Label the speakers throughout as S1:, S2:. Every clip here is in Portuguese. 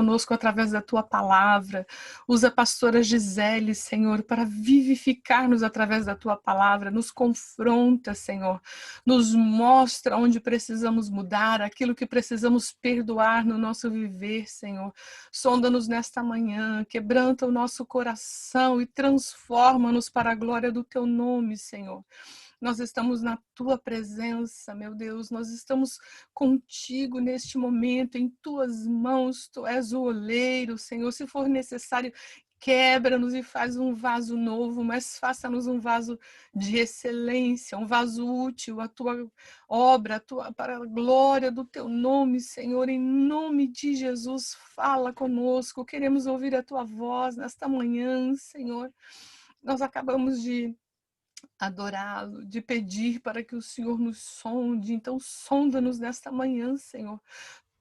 S1: conosco através da tua palavra. Usa a pastora Gisele, Senhor, para vivificar-nos através da tua palavra. Nos confronta, Senhor. Nos mostra onde precisamos mudar, aquilo que precisamos perdoar no nosso viver, Senhor. Sonda-nos nesta manhã, quebranta o nosso coração e transforma-nos para a glória do teu nome, Senhor. Nós estamos na tua presença, meu Deus, nós estamos contigo neste momento, em tuas mãos, tu és o oleiro, Senhor. Se for necessário, quebra-nos e faz um vaso novo, mas faça-nos um vaso de excelência, um vaso útil, a tua obra, para a glória do teu nome, Senhor. Em nome de Jesus, fala conosco, queremos ouvir a tua voz nesta manhã, Senhor. Nós acabamos de adorá-lo, de pedir para que o Senhor nos sonde. Então, sonda-nos nesta manhã, Senhor.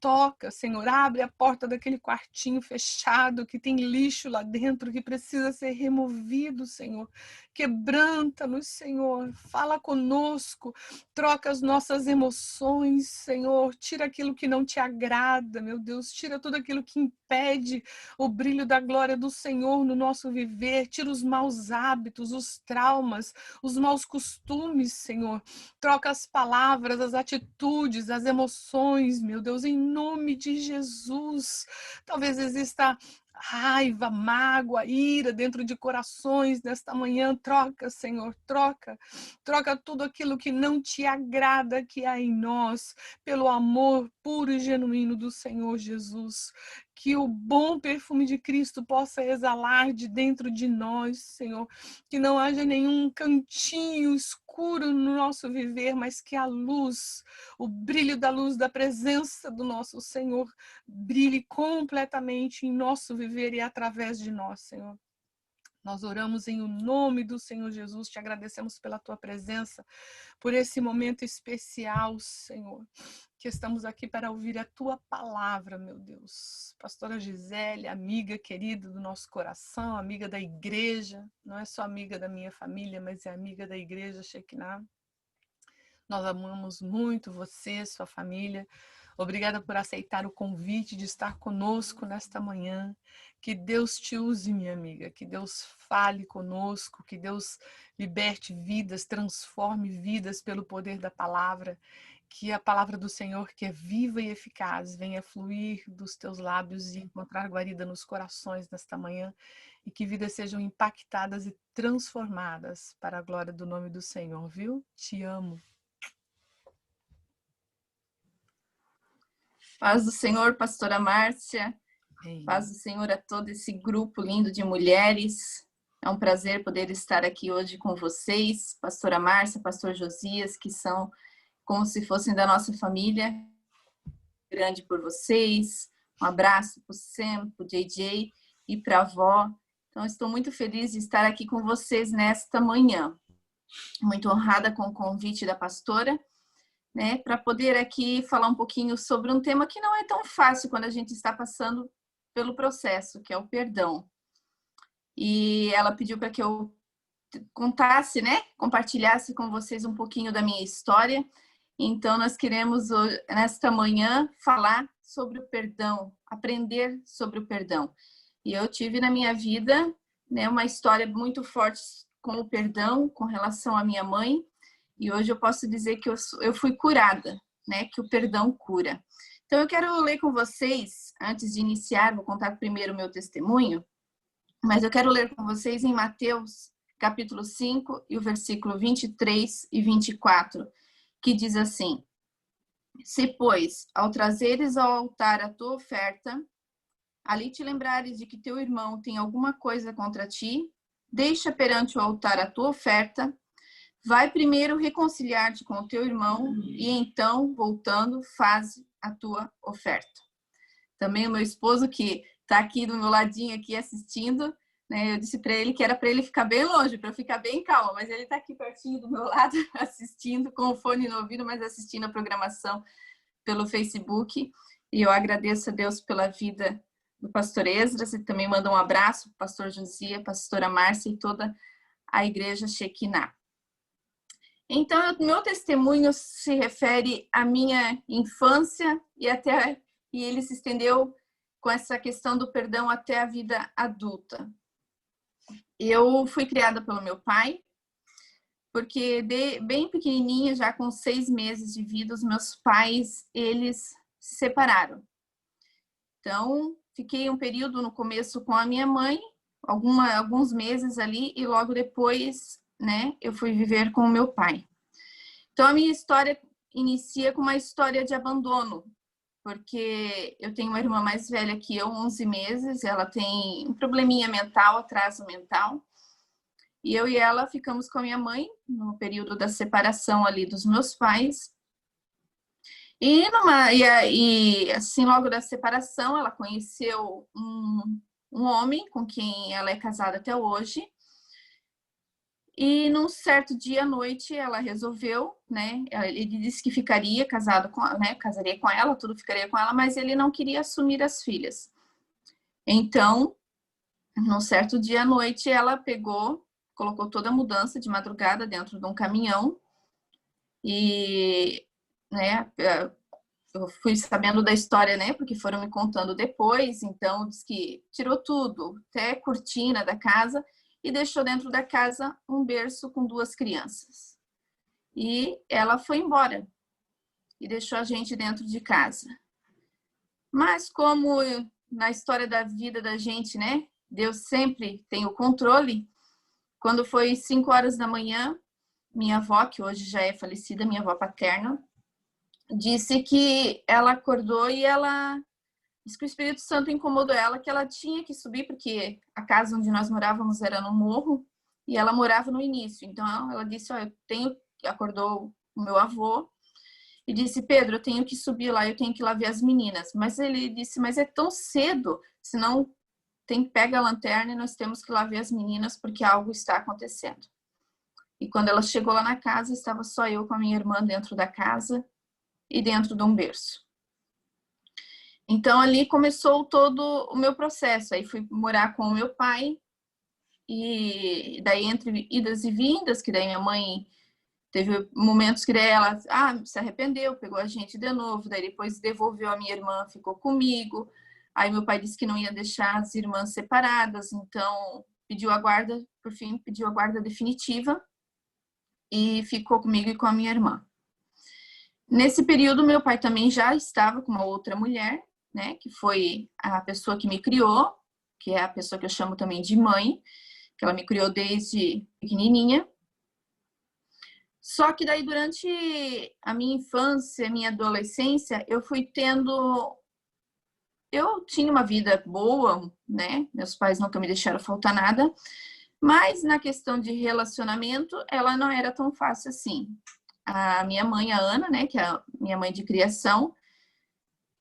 S1: Toca, Senhor, abre a porta daquele quartinho fechado que tem lixo lá dentro que precisa ser removido, Senhor. Quebranta-nos, Senhor. Fala conosco, troca as nossas emoções, Senhor. Tira aquilo que não te agrada, meu Deus. Tira tudo aquilo que impede o brilho da glória do Senhor no nosso viver. Tira os maus hábitos, os traumas, os maus costumes, Senhor. Troca as palavras, as atitudes, as emoções, meu Deus, em nome de Jesus. Talvez exista raiva, mágoa, ira dentro de corações nesta manhã. Troca, Senhor, troca. Troca tudo aquilo que não te agrada que há em nós, pelo amor puro e genuíno do Senhor Jesus. Que o bom perfume de Cristo possa exalar de dentro de nós, Senhor. Que não haja nenhum cantinho escuro no nosso viver, mas que a luz, o brilho da luz da presença do nosso Senhor brilhe completamente em nosso viver e através de nós, Senhor. Nós oramos em o nome do Senhor Jesus, te agradecemos pela tua presença, por esse momento especial, Senhor, que estamos aqui para ouvir a tua palavra, meu Deus. Pastora Gisele, amiga querida do nosso coração, amiga da igreja, não é só amiga da minha família, mas é amiga da igreja Shekinah. Nós amamos muito você, sua família. Obrigada por aceitar o convite de estar conosco nesta manhã. Que Deus te use, minha amiga. Que Deus fale conosco. Que Deus liberte vidas, transforme vidas pelo poder da palavra. Que a palavra do Senhor, que é viva e eficaz, venha fluir dos teus lábios e encontrar guarida nos corações nesta manhã. E que vidas sejam impactadas e transformadas para a glória do nome do Senhor, viu? Te amo.
S2: Paz do Senhor, pastora Márcia. Paz do Senhor a todo esse grupo lindo de mulheres. É um prazer poder estar aqui hoje com vocês, pastora Márcia, pastor Josias, que são como se fossem da nossa família. Grande por vocês. Um abraço para o Sam, para o JJ e para a avó. Então, estou muito feliz de estar aqui com vocês nesta manhã. Muito honrada com o convite da pastora, né, para poder aqui falar um pouquinho sobre um tema que não é tão fácil quando a gente está passando pelo processo, que é o perdão. E ela pediu para que eu contasse, né, compartilhasse com vocês um pouquinho da minha história. Então, nós queremos, nesta manhã, falar sobre o perdão, aprender sobre o perdão. E eu tive na minha vida, né, uma história muito forte com o perdão, com relação à minha mãe. E hoje eu posso dizer que eu fui curada, né? Que o perdão cura. Então, eu quero ler com vocês, antes de iniciar, vou contar primeiro o meu testemunho, mas eu quero ler com vocês em Mateus, capítulo 5, e o versículo 23 e 24, que diz assim: Se, pois, ao trazeres ao altar a tua oferta, ali te lembrares de que teu irmão tem alguma coisa contra ti, deixa perante o altar a tua oferta. Vai primeiro reconciliar-te com o teu irmão e então, voltando, faz a tua oferta. Também o meu esposo, que está aqui do meu ladinho aqui assistindo, né, eu disse para ele que era para ele ficar bem longe, para eu ficar bem calma, mas ele está aqui pertinho do meu lado assistindo, com o fone no ouvido, mas assistindo a programação pelo Facebook. E eu agradeço a Deus pela vida do pastor Esdras e também mando um abraço para o pastor Josia, pastora Márcia e toda a igreja Shekinah. Então, meu testemunho se refere à minha infância e ele se estendeu com essa questão do perdão até a vida adulta. Eu fui criada pelo meu pai, porque bem pequenininha, já com 6 meses de vida, os meus pais, eles se separaram. Então, fiquei um período no começo com a minha mãe, alguns meses ali, e logo depois, né, eu fui viver com o meu pai. Então, a minha história inicia com uma história de abandono, porque eu tenho uma irmã mais velha que eu, 11 meses, ela tem um probleminha mental, atraso mental, e eu e ela ficamos com a minha mãe no período da separação ali dos meus pais. E assim, logo da separação, ela conheceu um homem com quem ela é casada até hoje. E num certo dia à noite, ela resolveu, né? Ele disse que ficaria casado com, né? Casaria com ela, tudo ficaria com ela, mas ele não queria assumir as filhas. Então, num certo dia à noite, ela pegou, colocou toda a mudança de madrugada dentro de um caminhão e, né? Eu fui sabendo da história, né? Porque foram me contando depois. Então, diz que tirou tudo, até cortina da casa, e deixou dentro da casa um berço com 2 crianças. E ela foi embora e deixou a gente dentro de casa. Mas como na história da vida da gente, né? Deus sempre tem o controle. Quando foi 5 horas da manhã, minha avó, que hoje já é falecida, minha avó paterna, disse que ela acordou e ela disse que o Espírito Santo incomodou ela, que ela tinha que subir, porque a casa onde nós morávamos era no morro e ela morava no início. Então ela disse, acordou o meu avô e disse, Pedro, eu tenho que subir lá, eu tenho que ir lá ver as meninas. Mas ele disse, mas é tão cedo, senão pega a lanterna e nós temos que ir lá ver as meninas porque algo está acontecendo. E quando ela chegou lá na casa, estava só eu com a minha irmã dentro da casa e dentro de um berço. Então, ali começou todo o meu processo. Aí fui morar com o meu pai, e daí entre idas e vindas, que daí minha mãe teve momentos que daí ela se arrependeu, pegou a gente de novo, daí depois devolveu a minha irmã, ficou comigo. Aí meu pai disse que não ia deixar as irmãs separadas, então pediu a guarda, por fim, pediu a guarda definitiva e ficou comigo e com a minha irmã. Nesse período, meu pai também já estava com uma outra mulher, né, que foi a pessoa que me criou, que é a pessoa que eu chamo também de mãe, que ela me criou desde pequenininha. Só que daí, durante a minha infância, a minha adolescência, eu tinha uma vida boa, né, meus pais nunca me deixaram faltar nada, mas na questão de relacionamento, ela não era tão fácil assim. A minha mãe, a Ana, né, que é a minha mãe de criação,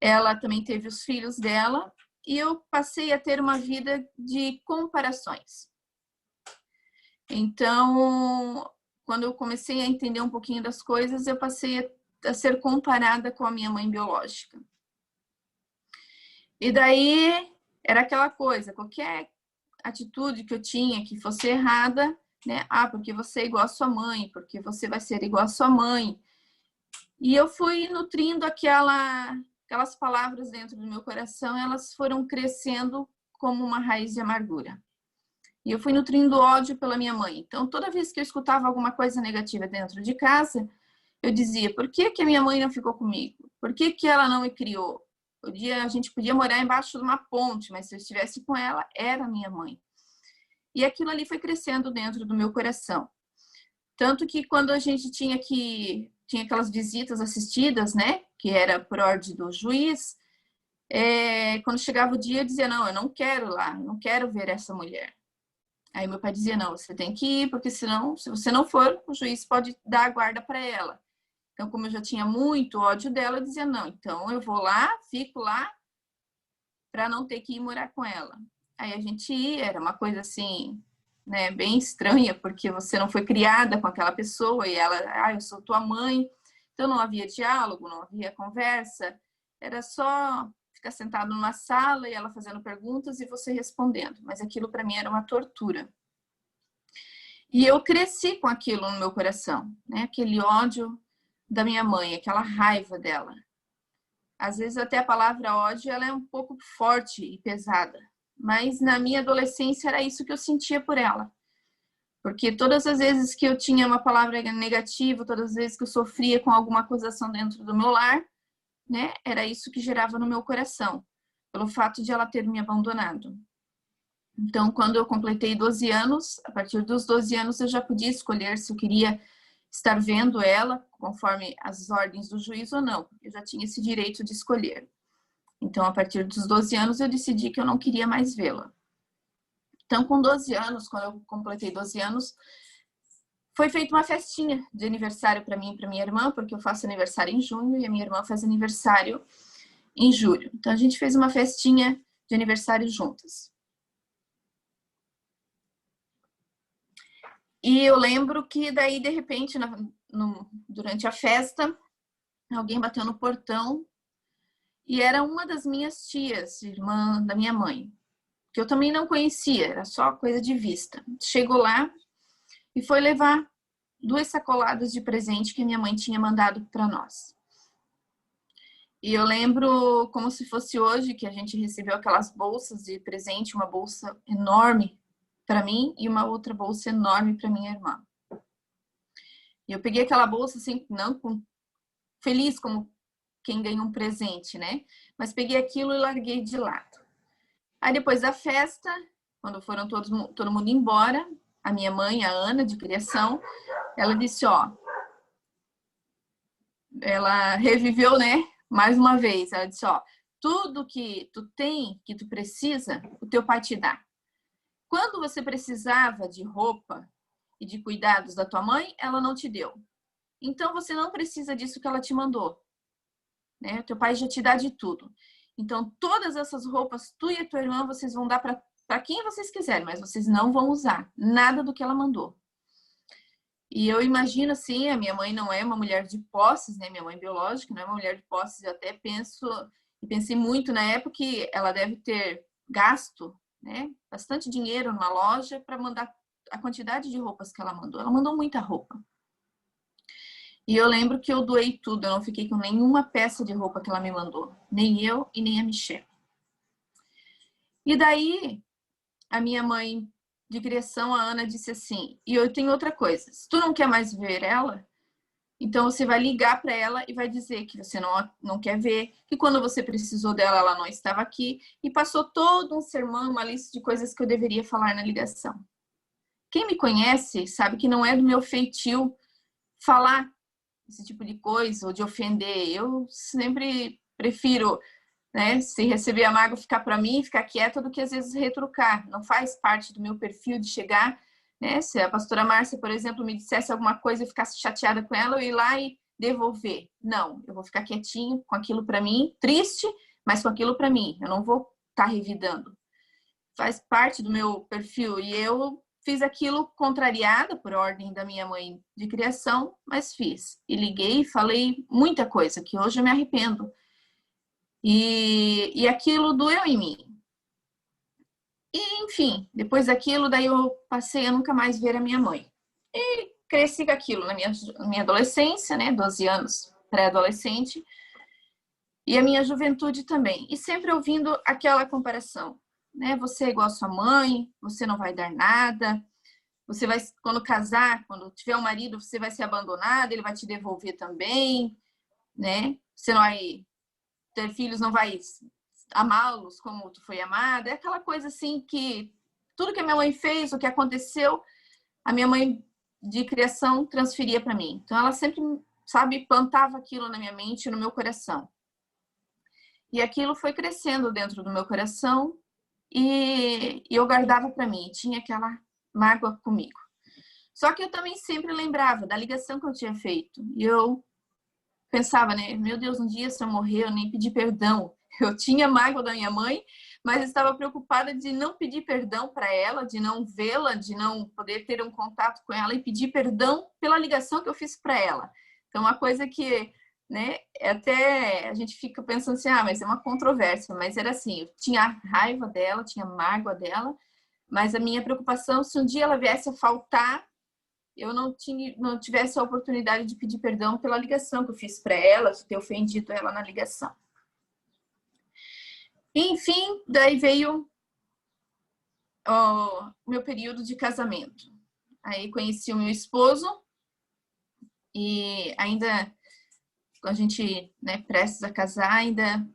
S2: ela também teve os filhos dela e eu passei a ter uma vida de comparações. Então, quando eu comecei a entender um pouquinho das coisas, eu passei a ser comparada com a minha mãe biológica. E daí era aquela coisa, qualquer atitude que eu tinha que fosse errada, né? Porque você é igual à sua mãe, porque você vai ser igual à sua mãe. E eu fui nutrindo aquelas palavras dentro do meu coração, elas foram crescendo como uma raiz de amargura. E eu fui nutrindo ódio pela minha mãe. Então, toda vez que eu escutava alguma coisa negativa dentro de casa, eu dizia, por que a minha mãe não ficou comigo? Por que ela não me criou? A gente podia morar embaixo de uma ponte, mas se eu estivesse com ela, era minha mãe. E aquilo ali foi crescendo dentro do meu coração. Tanto que quando a gente tinha aquelas visitas assistidas, né, que era por ordem do juiz, quando chegava o dia eu dizia, não, eu não quero ir lá, não quero ver essa mulher. Aí meu pai dizia, não, você tem que ir, porque senão, se você não for, o juiz pode dar a guarda para ela. Então, como eu já tinha muito ódio dela, eu dizia, não, então eu vou lá, fico lá, para não ter que ir morar com ela. Aí a gente ia, era uma coisa assim, né, bem estranha, porque você não foi criada com aquela pessoa, e ela, eu sou tua mãe. Então não havia diálogo, não havia conversa, era só ficar sentado numa sala e ela fazendo perguntas e você respondendo. Mas aquilo para mim era uma tortura. E eu cresci com aquilo no meu coração, né? Aquele ódio da minha mãe, aquela raiva dela. Às vezes até a palavra ódio ela é um pouco forte e pesada, mas na minha adolescência era isso que eu sentia por ela. Porque todas as vezes que eu tinha uma palavra negativa, todas as vezes que eu sofria com alguma acusação dentro do meu lar, né, era isso que gerava no meu coração, pelo fato de ela ter me abandonado. Então, quando eu completei 12 anos, a partir dos 12 anos eu já podia escolher se eu queria estar vendo ela conforme as ordens do juiz ou não. Eu já tinha esse direito de escolher. Então, a partir dos 12 anos, eu decidi que eu não queria mais vê-la. Então, com 12 anos, quando eu completei 12 anos, foi feita uma festinha de aniversário para mim e para minha irmã, porque eu faço aniversário em junho e a minha irmã faz aniversário em julho. Então, a gente fez uma festinha de aniversário juntas. E eu lembro que daí, de repente, durante a festa, alguém bateu no portão e era uma das minhas tias, irmã da minha mãe, que eu também não conhecia, era só coisa de vista. Chegou lá e foi levar 2 sacoladas de presente que minha mãe tinha mandado para nós. E eu lembro como se fosse hoje que a gente recebeu aquelas bolsas de presente, uma bolsa enorme para mim e uma outra bolsa enorme para minha irmã. E eu peguei aquela bolsa assim, não feliz como quem ganha um presente, né? Mas peguei aquilo e larguei de lado. Aí depois da festa, quando foram todo mundo embora, a minha mãe, a Ana, de criação, ela disse, ó, ela reviveu, né? Mais uma vez, ela disse, ó, tudo que tu tem, que tu precisa, o teu pai te dá. Quando você precisava de roupa e de cuidados da tua mãe, ela não te deu. Então, você não precisa disso que ela te mandou. Né? O teu pai já te dá de tudo. Então, todas essas roupas, tu e a tua irmã, vocês vão dar para quem vocês quiserem, mas vocês não vão usar nada do que ela mandou. E eu imagino assim, a minha mãe não é uma mulher de posses, né? Minha mãe biológica não é uma mulher de posses. Eu até pensei muito na época que ela deve ter gasto, né, bastante dinheiro numa loja para mandar a quantidade de roupas que ela mandou. Ela mandou muita roupa. E eu lembro que eu doei tudo, eu não fiquei com nenhuma peça de roupa que ela me mandou. Nem eu e nem a Michelle. E daí, a minha mãe de criação, a Ana, disse assim, e eu tenho outra coisa, se tu não quer mais ver ela, então você vai ligar para ela e vai dizer que você não quer ver, que quando você precisou dela, ela não estava aqui, e passou todo um sermão, uma lista de coisas que eu deveria falar na ligação. Quem me conhece sabe que não é do meu feitio falar esse tipo de coisa, ou de ofender. Eu sempre prefiro, né, se receber a mágoa, ficar para mim, ficar quieta, do que às vezes retrucar. Não faz parte do meu perfil de chegar, né, se a pastora Márcia, por exemplo, me dissesse alguma coisa e ficasse chateada com ela, eu ir lá e devolver. Não, eu vou ficar quietinho com aquilo para mim, triste, mas com aquilo para mim. Eu não vou estar revidando. Faz parte do meu perfil e eu fiz aquilo contrariada por ordem da minha mãe de criação, mas fiz. E liguei e falei muita coisa que hoje eu me arrependo. E aquilo doeu em mim. E, enfim, depois daquilo, daí eu passei a nunca mais ver a minha mãe. E cresci com aquilo na minha adolescência, né? 12 anos, pré-adolescente. E a minha juventude também. E sempre ouvindo aquela comparação. Né? Você é igual a sua mãe, você não vai dar nada, você vai, quando casar, quando tiver um marido, você vai ser abandonado, ele vai te devolver também, né? Você não vai ter filhos, não vai amá-los como tu foi amada. É aquela coisa assim que tudo que a minha mãe fez, o que aconteceu, a minha mãe de criação transferia para mim. Então ela sempre, sabe, plantava aquilo na minha mente e no meu coração. E aquilo foi crescendo dentro do meu coração e eu guardava para mim, tinha aquela mágoa comigo. Só que eu também sempre lembrava da ligação que eu tinha feito. E eu pensava, né, meu Deus, um dia se eu morrer, eu nem pedi perdão. Eu tinha mágoa da minha mãe, mas estava preocupada de não pedir perdão para ela, de não vê-la, de não poder ter um contato com ela e pedir perdão pela ligação que eu fiz para ela. Então, uma coisa que, né, até a gente fica pensando assim, mas é uma controvérsia, mas era assim, eu tinha raiva dela, tinha mágoa dela, mas a minha preocupação, se um dia ela viesse a faltar, eu não tivesse a oportunidade de pedir perdão pela ligação que eu fiz para ela, de ter ofendido ela na ligação. Enfim, daí veio o meu período de casamento. Aí conheci o meu esposo e ainda, a gente, né, prestes a casar, ainda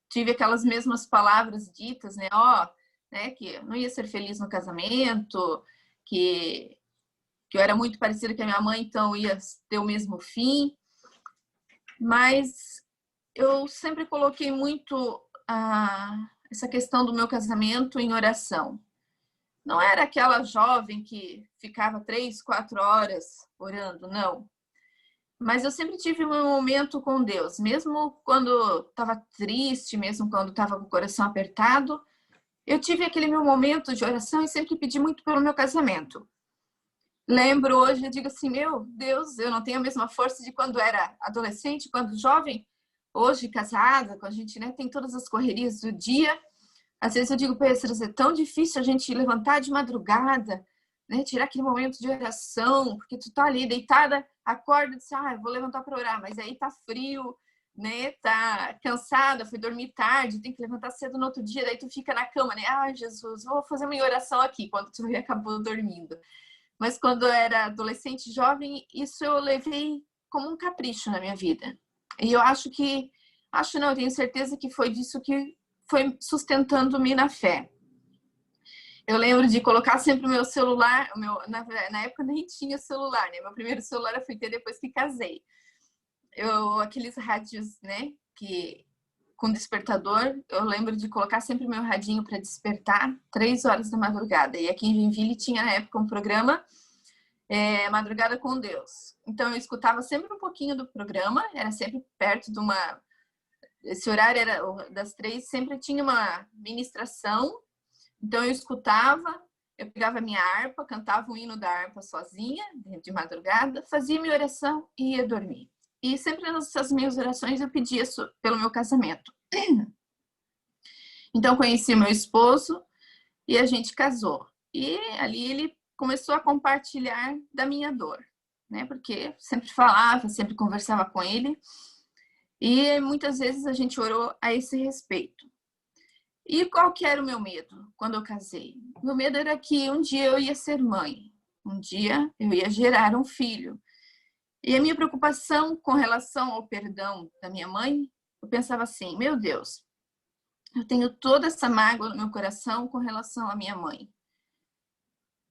S2: tive aquelas mesmas palavras ditas, né, né, que eu não ia ser feliz no casamento, que eu era muito parecida com a minha mãe, então ia ter o mesmo fim. Mas eu sempre coloquei muito essa questão do meu casamento em oração. Não era aquela jovem que ficava 3, 4 horas orando, não. Mas eu sempre tive um momento com Deus, mesmo quando estava triste, mesmo quando estava com o coração apertado, eu tive aquele meu momento de oração e sempre pedi muito pelo meu casamento. Lembro hoje, eu digo assim, meu Deus, eu não tenho a mesma força de quando era adolescente, quando jovem. Hoje, casada, quando a gente, né, tem todas as correrias do dia, às vezes eu digo, Pedro, é tão difícil a gente levantar de madrugada, né, tirar aquele momento de oração, porque tu tá ali deitada, acorda e diz, eu vou levantar para orar, mas aí tá frio, né, tá cansada, fui dormir tarde, tem que levantar cedo no outro dia, daí tu fica na cama, né, Jesus, vou fazer uma oração aqui, quando tu acabou dormindo. Mas quando eu era adolescente, jovem, isso eu levei como um capricho na minha vida. E eu eu tenho certeza que foi disso que foi sustentando-me na fé. Eu lembro de colocar sempre o meu celular, na época nem tinha celular, né? Meu primeiro celular eu fui ter depois que casei. Aqueles rádios, né, que com despertador, eu lembro de colocar sempre o meu radinho para despertar 3 horas da madrugada. E aqui em Joinville tinha na época um programa Madrugada com Deus. Então eu escutava sempre um pouquinho do programa, era sempre perto de uma... Esse horário era das 3, sempre tinha uma ministração. Então eu escutava, eu pegava a minha harpa, cantava um hino da harpa sozinha, de madrugada, fazia minha oração e ia dormir. E sempre nessas minhas orações eu pedia pelo meu casamento. Então conheci meu esposo e a gente casou. E ali ele começou a compartilhar da minha dor, né? Porque sempre falava, sempre conversava com ele. E muitas vezes a gente orou a esse respeito. E qual que era o meu medo quando eu casei? Meu medo era que um dia eu ia ser mãe. Um dia eu ia gerar um filho. E a minha preocupação com relação ao perdão da minha mãe, eu pensava assim, meu Deus, eu tenho toda essa mágoa no meu coração com relação à minha mãe.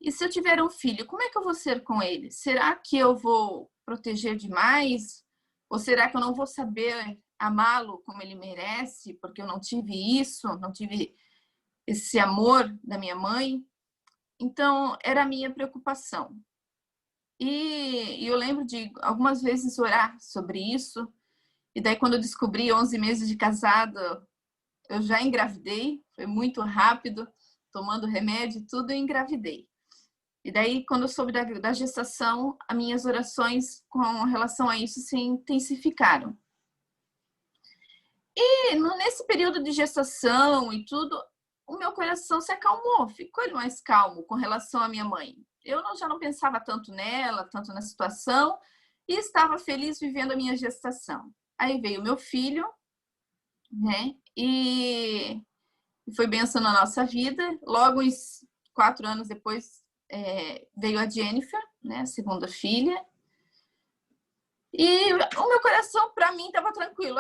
S2: E se eu tiver um filho, como é que eu vou ser com ele? Será que eu vou proteger demais? Ou será que eu não vou saber amá-lo como ele merece? Porque eu não tive isso, não tive esse amor da minha mãe. Então, era a minha preocupação. E eu lembro de algumas vezes orar sobre isso. E daí, quando eu descobri 11 meses de casado, eu já engravidei. Foi muito rápido, tomando remédio e tudo, e engravidei. E daí, quando eu soube da gestação, as minhas orações com relação a isso se intensificaram. E nesse período de gestação e tudo, o meu coração se acalmou, ficou mais calmo com relação à minha mãe. Eu já não pensava tanto nela, tanto na situação, e estava feliz vivendo a minha gestação. Aí veio o meu filho, né? E foi bênção na nossa vida. Logo, 4 anos depois, veio a Jennifer, né? A segunda filha. E o meu coração, para mim, estava tranquilo.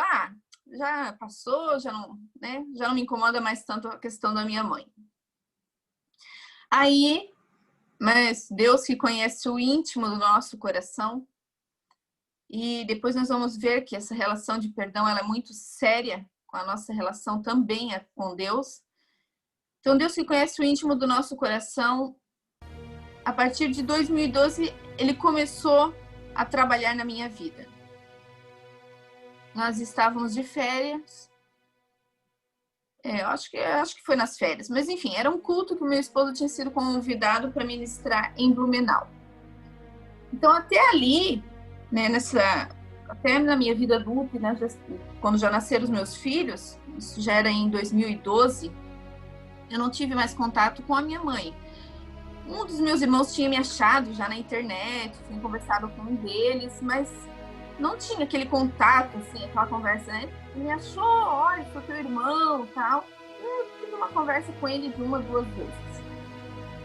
S2: Já passou, já não me incomoda mais tanto a questão da minha mãe. Aí, mas Deus que conhece o íntimo do nosso coração, e depois nós vamos ver que essa relação de perdão ela é muito séria com a nossa relação também com Deus. Então, Deus que conhece o íntimo do nosso coração, a partir de 2012, ele começou a trabalhar na minha vida. Nós estávamos de férias. Acho que foi nas férias. Mas, enfim, era um culto que o meu esposo tinha sido convidado para ministrar em Blumenau. Então, até ali, né, até na minha vida adulta, né, quando já nasceram os meus filhos, isso já era em 2012, eu não tive mais contato com a minha mãe. Um dos meus irmãos tinha me achado já na internet, tinha conversado com um deles, mas não tinha aquele contato, assim, aquela conversa, né? Ele me achou, olha, foi teu irmão e tal. tive uma conversa com ele de 1 ou 2 vezes.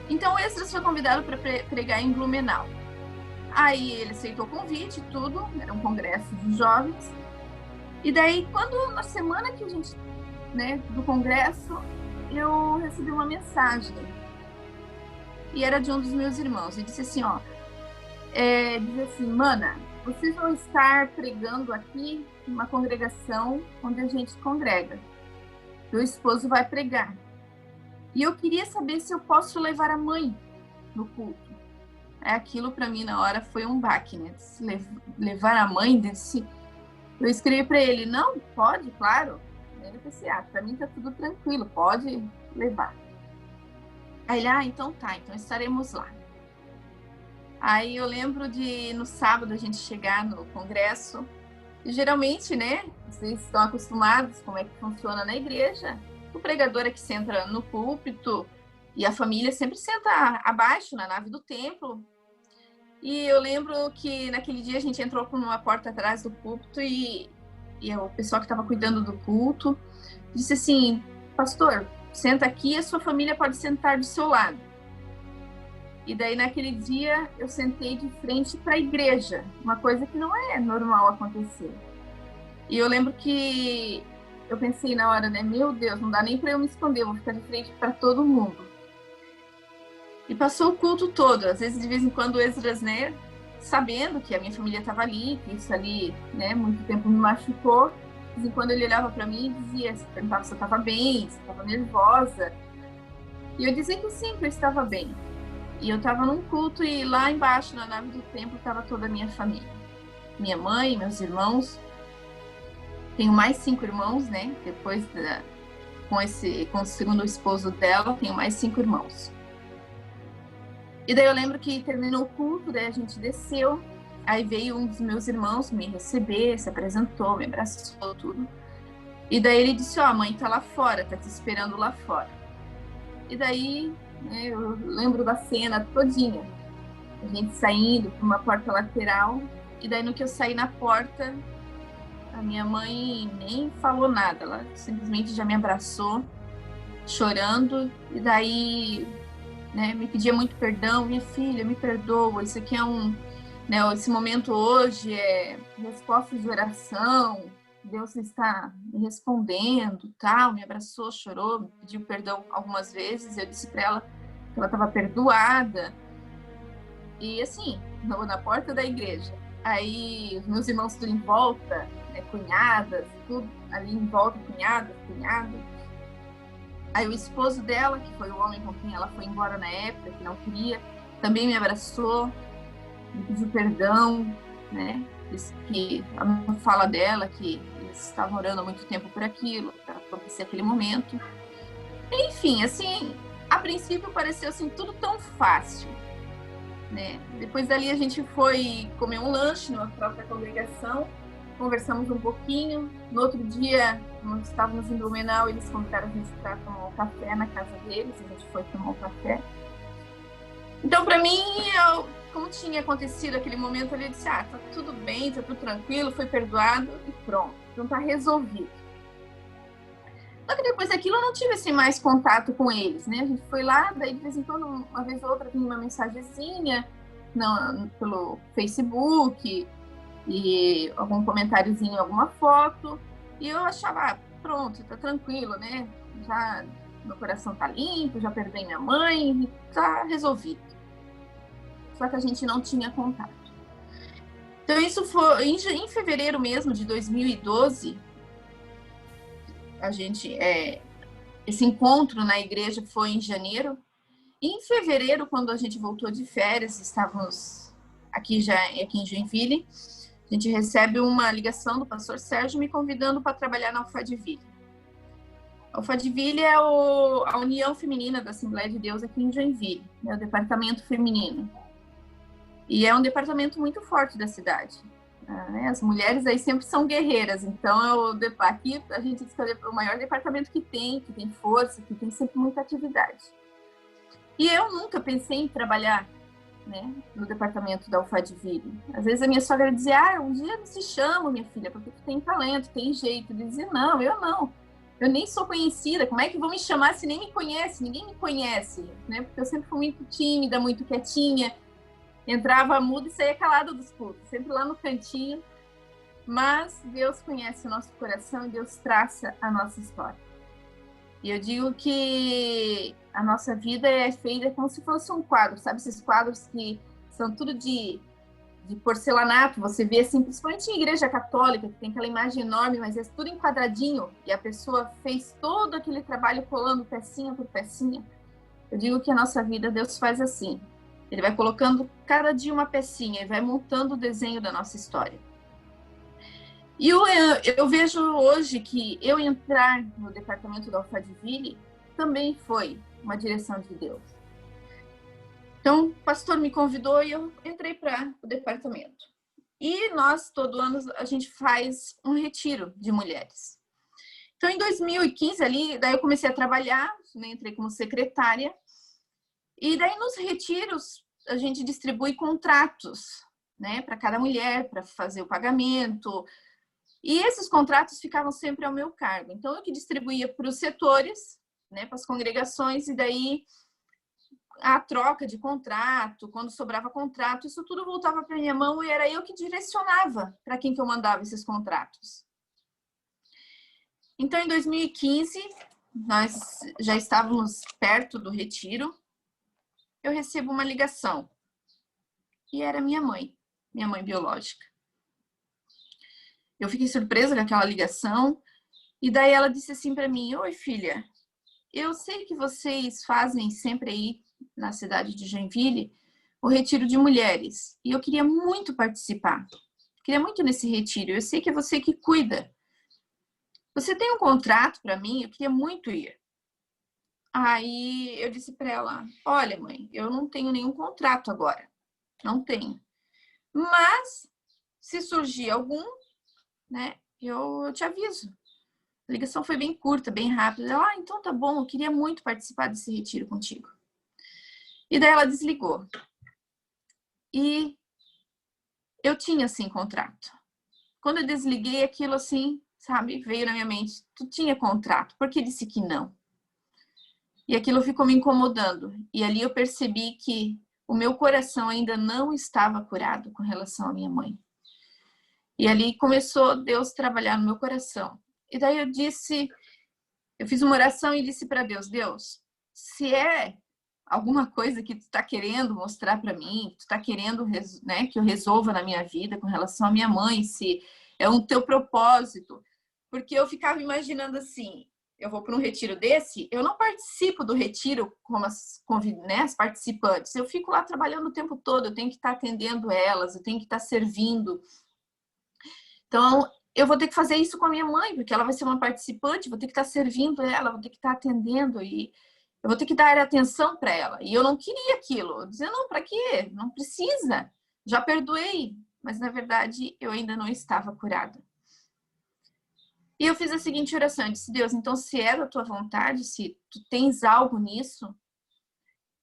S2: Então o Esdras foi convidado para pregar em Blumenau. Aí ele aceitou o convite, tudo, era um congresso de jovens. E daí, quando na semana que a gente, né, do congresso, eu recebi uma mensagem. E era de um dos meus irmãos. Ele disse assim, ó, diz assim, mana, vocês vão estar pregando aqui numa congregação onde a gente congrega. Meu esposo vai pregar. E eu queria saber se eu posso levar a mãe no culto. Aquilo para mim na hora foi um baque, né? Levar a mãe desse... Eu escrevi para ele, não, pode, claro. Ele disse, para mim tá tudo tranquilo, pode levar. Aí ele, então tá, então estaremos lá. Aí eu lembro de, no sábado, a gente chegar no congresso, e geralmente, né, vocês estão acostumados como é que funciona na igreja, o pregador é que senta no púlpito, e a família sempre senta abaixo, na nave do templo. E eu lembro que naquele dia a gente entrou por uma porta atrás do púlpito e o pessoal que estava cuidando do culto disse assim, pastor, senta aqui e a sua família pode sentar do seu lado. E daí naquele dia eu sentei de frente para a igreja, uma coisa que não é normal acontecer. E eu lembro que eu pensei na hora, né, meu Deus, não dá nem para eu me esconder, eu vou ficar de frente para todo mundo. E passou o culto todo, às vezes de vez em quando o Esdras, né, sabendo que a minha família estava ali, que isso ali, né, muito tempo me machucou, de vez em quando ele olhava para mim e dizia, perguntava se eu estava bem, se eu estava nervosa. E eu dizia que sim, que eu estava bem. E eu estava num culto e lá embaixo, na nave do templo, estava toda a minha família. Minha mãe, meus irmãos. Tenho mais 5 irmãos, né, depois com o segundo esposo dela, tenho mais 5 irmãos. E daí eu lembro que terminou o culto, daí a gente desceu, aí veio um dos meus irmãos me receber, se apresentou, me abraçou, tudo. E daí ele disse, a mãe tá lá fora, tá te esperando lá fora. E daí, né, eu lembro da cena todinha, a gente saindo por uma porta lateral, e daí no que eu saí na porta, a minha mãe nem falou nada, ela simplesmente já me abraçou, chorando, e daí... né, me pedia muito perdão, minha filha, me perdoa, isso aqui é né, esse momento hoje é resposta de oração, Deus está me respondendo, tal, me abraçou, chorou, me pediu perdão algumas vezes, eu disse para ela que ela estava perdoada, e assim, na porta da igreja, aí os meus irmãos tudo em volta, né, cunhadas, tudo ali em volta, cunhadas, Aí o esposo dela, que foi o homem com quem ela foi embora na época, que não queria, também me abraçou, me pediu perdão, né? Disse que a fala dela, que eles estavam orando há muito tempo por aquilo, para acontecer aquele momento. Enfim, assim, a princípio pareceu assim, tudo tão fácil, né? Depois dali a gente foi comer um lanche na própria congregação, conversamos um pouquinho. No outro dia, nós estávamos em Blumenau, eles convidaram a gente para tomar um café na casa deles, a gente foi tomar um café. Então, para mim, como tinha acontecido aquele momento ali, eu disse, tá tudo bem, tá tudo tranquilo, foi perdoado e pronto, então tá resolvido. Só que depois daquilo eu não tive assim, mais contato com eles, né? A gente foi lá, daí de vez em quando, uma vez ou outra, vinha uma mensagenzinha pelo Facebook, e algum comentáriozinho, alguma foto, e eu achava, pronto, tá tranquilo, né? Já meu coração tá limpo, já perdoei minha mãe, tá resolvido. Só que a gente não tinha contato. Então isso foi em fevereiro mesmo de 2012, a gente esse encontro na igreja foi em janeiro. E em fevereiro, quando a gente voltou de férias, estávamos aqui em Joinville, a gente recebe uma ligação do pastor Sérgio me convidando para trabalhar na Alphaville. A Alphaville é a União Feminina da Assembleia de Deus aqui em Joinville, é o departamento feminino. E é um departamento muito forte da cidade. Né? As mulheres aí sempre são guerreiras, então aqui a gente escolheu o maior departamento que tem força, que tem sempre muita atividade. E eu nunca pensei em trabalhar, né, no departamento da Alphaville. Às vezes a minha sogra dizia, um dia eu se chamo, minha filha, porque tu tem talento, tem jeito. Eu dizia, não, eu não. Eu nem sou conhecida, como é que vão me chamar se nem me conhece? Ninguém me conhece, né? Porque eu sempre fui muito tímida, muito quietinha. Entrava muda e saía calada dos cultos, sempre lá no cantinho. Mas Deus conhece o nosso coração e Deus traça a nossa história. E eu digo que a nossa vida é feita como se fosse um quadro, sabe? Esses quadros que são tudo de porcelanato, você vê assim, principalmente em igreja católica, que tem aquela imagem enorme, mas é tudo em quadradinho, e a pessoa fez todo aquele trabalho colando pecinha por pecinha. Eu digo que a nossa vida, Deus faz assim. Ele vai colocando cada dia uma pecinha e vai montando o desenho da nossa história. E eu vejo hoje que eu entrar no departamento da Alphaville também foi uma direção de Deus. Então, o pastor me convidou e eu entrei para o departamento. E nós, todo ano, a gente faz um retiro de mulheres. Então, em 2015, ali, daí eu comecei a trabalhar, né, entrei como secretária. E daí, nos retiros, a gente distribui contratos, né, para cada mulher, para fazer o pagamento. E esses contratos ficavam sempre ao meu cargo. Então, eu que distribuía para os setores, né, para as congregações, e daí a troca de contrato, quando sobrava contrato, isso tudo voltava para minha mão e era eu que direcionava para quem que eu mandava esses contratos. Então, em 2015, nós já estávamos perto do retiro, eu recebo uma ligação. E era minha mãe biológica. Eu fiquei surpresa com aquela ligação, e daí ela disse assim para mim: oi, filha, eu sei que vocês fazem sempre aí na cidade de Joinville o retiro de mulheres, e eu queria muito participar, queria muito nesse retiro, eu sei que é você que cuida. Você tem um contrato para mim? Eu queria muito ir. Aí eu disse para ela: olha, mãe, eu não tenho nenhum contrato agora, não tenho, mas se surgir algum, né, eu te aviso. A ligação foi bem curta, bem rápida. Ela: então tá bom, eu queria muito participar desse retiro contigo. E daí ela desligou. E eu tinha, assim, contrato. Quando eu desliguei, aquilo, assim, sabe, veio na minha mente: tu tinha contrato, por que disse que não? E aquilo ficou me incomodando. E ali eu percebi que o meu coração ainda não estava curado com relação à minha mãe. E ali começou Deus a trabalhar no meu coração. E daí eu fiz uma oração e disse para Deus: Deus, se é alguma coisa que tu está querendo mostrar para mim, que tu está querendo, né, que eu resolva na minha vida com relação à minha mãe, se é um teu propósito. Porque eu ficava imaginando assim: eu vou para um retiro desse, eu não participo do retiro como as participantes, eu fico lá trabalhando o tempo todo, eu tenho que estar atendendo elas, eu tenho que estar servindo. Então, eu vou ter que fazer isso com a minha mãe, porque ela vai ser uma participante, vou ter que estar servindo ela, vou ter que estar atendendo, e eu vou ter que dar atenção para ela. E eu não queria aquilo. Eu dizia: não, para quê? Não precisa. Já perdoei. Mas, na verdade, eu ainda não estava curada. E eu fiz a seguinte oração: eu disse: Deus, então, se é da tua vontade, se tu tens algo nisso,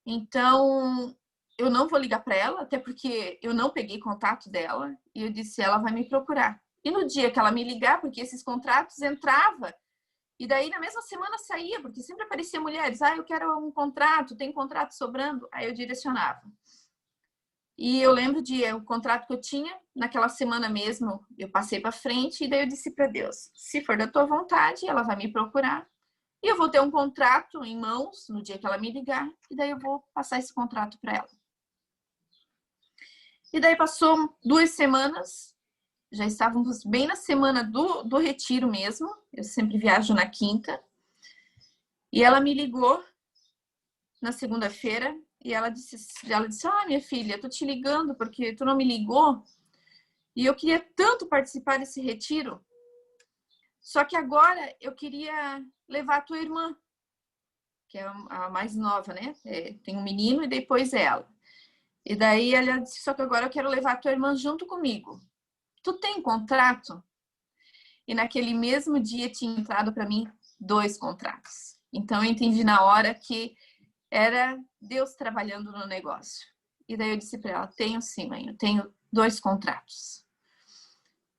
S2: então eu não vou ligar para ela, até porque eu não peguei contato dela. E eu disse: ela vai me procurar. E no dia que ela me ligar, porque esses contratos entravam, e daí na mesma semana saía, porque sempre aparecia mulheres: eu quero um contrato, tem contrato sobrando. Aí eu direcionava. E eu lembro o contrato que eu tinha, naquela semana mesmo, eu passei para frente, e daí eu disse para Deus: se for da tua vontade, ela vai me procurar, e eu vou ter um contrato em mãos no dia que ela me ligar, e daí eu vou passar esse contrato para ela. E daí passou 2 semanas, já estávamos bem na semana do retiro mesmo, eu sempre viajo na quinta, e ela me ligou na segunda-feira, e ela disse: minha filha, eu tô te ligando porque tu não me ligou, e eu queria tanto participar desse retiro, só que agora eu queria levar a tua irmã, que é a mais nova, né? Tem um menino e depois ela. E daí ela disse: só que agora eu quero levar a tua irmã junto comigo. Tu tem contrato? E naquele mesmo dia tinha entrado para mim 2 contratos. Então eu entendi na hora que era Deus trabalhando no negócio. E daí eu disse para ela: tenho sim, mãe, eu tenho 2 contratos.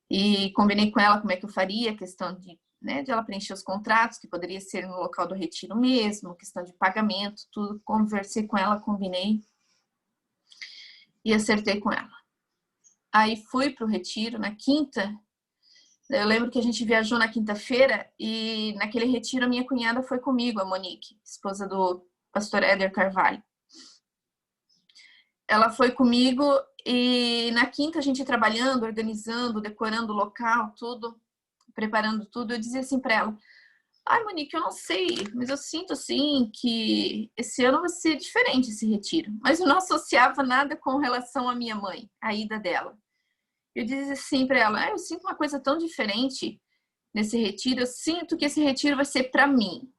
S2: E combinei com ela como é que eu faria, a questão de, né, de ela preencher os contratos, que poderia ser no local do retiro mesmo, questão de pagamento, tudo. Conversei com ela, combinei e acertei com ela. Aí fui para o retiro na quinta. Eu lembro que a gente viajou na quinta-feira e naquele retiro a minha cunhada foi comigo, a Monique, esposa do pastor Éder Carvalho. Ela foi comigo e na quinta a gente trabalhando, organizando, decorando o local, tudo, preparando tudo. Eu dizia assim para ela: ai, Monique, eu não sei, mas eu sinto assim que esse ano vai ser diferente esse retiro. Mas eu não associava nada com relação à minha mãe, a ida dela. Eu dizia assim para ela: eu sinto uma coisa tão diferente nesse retiro, eu sinto que esse retiro vai ser para mim.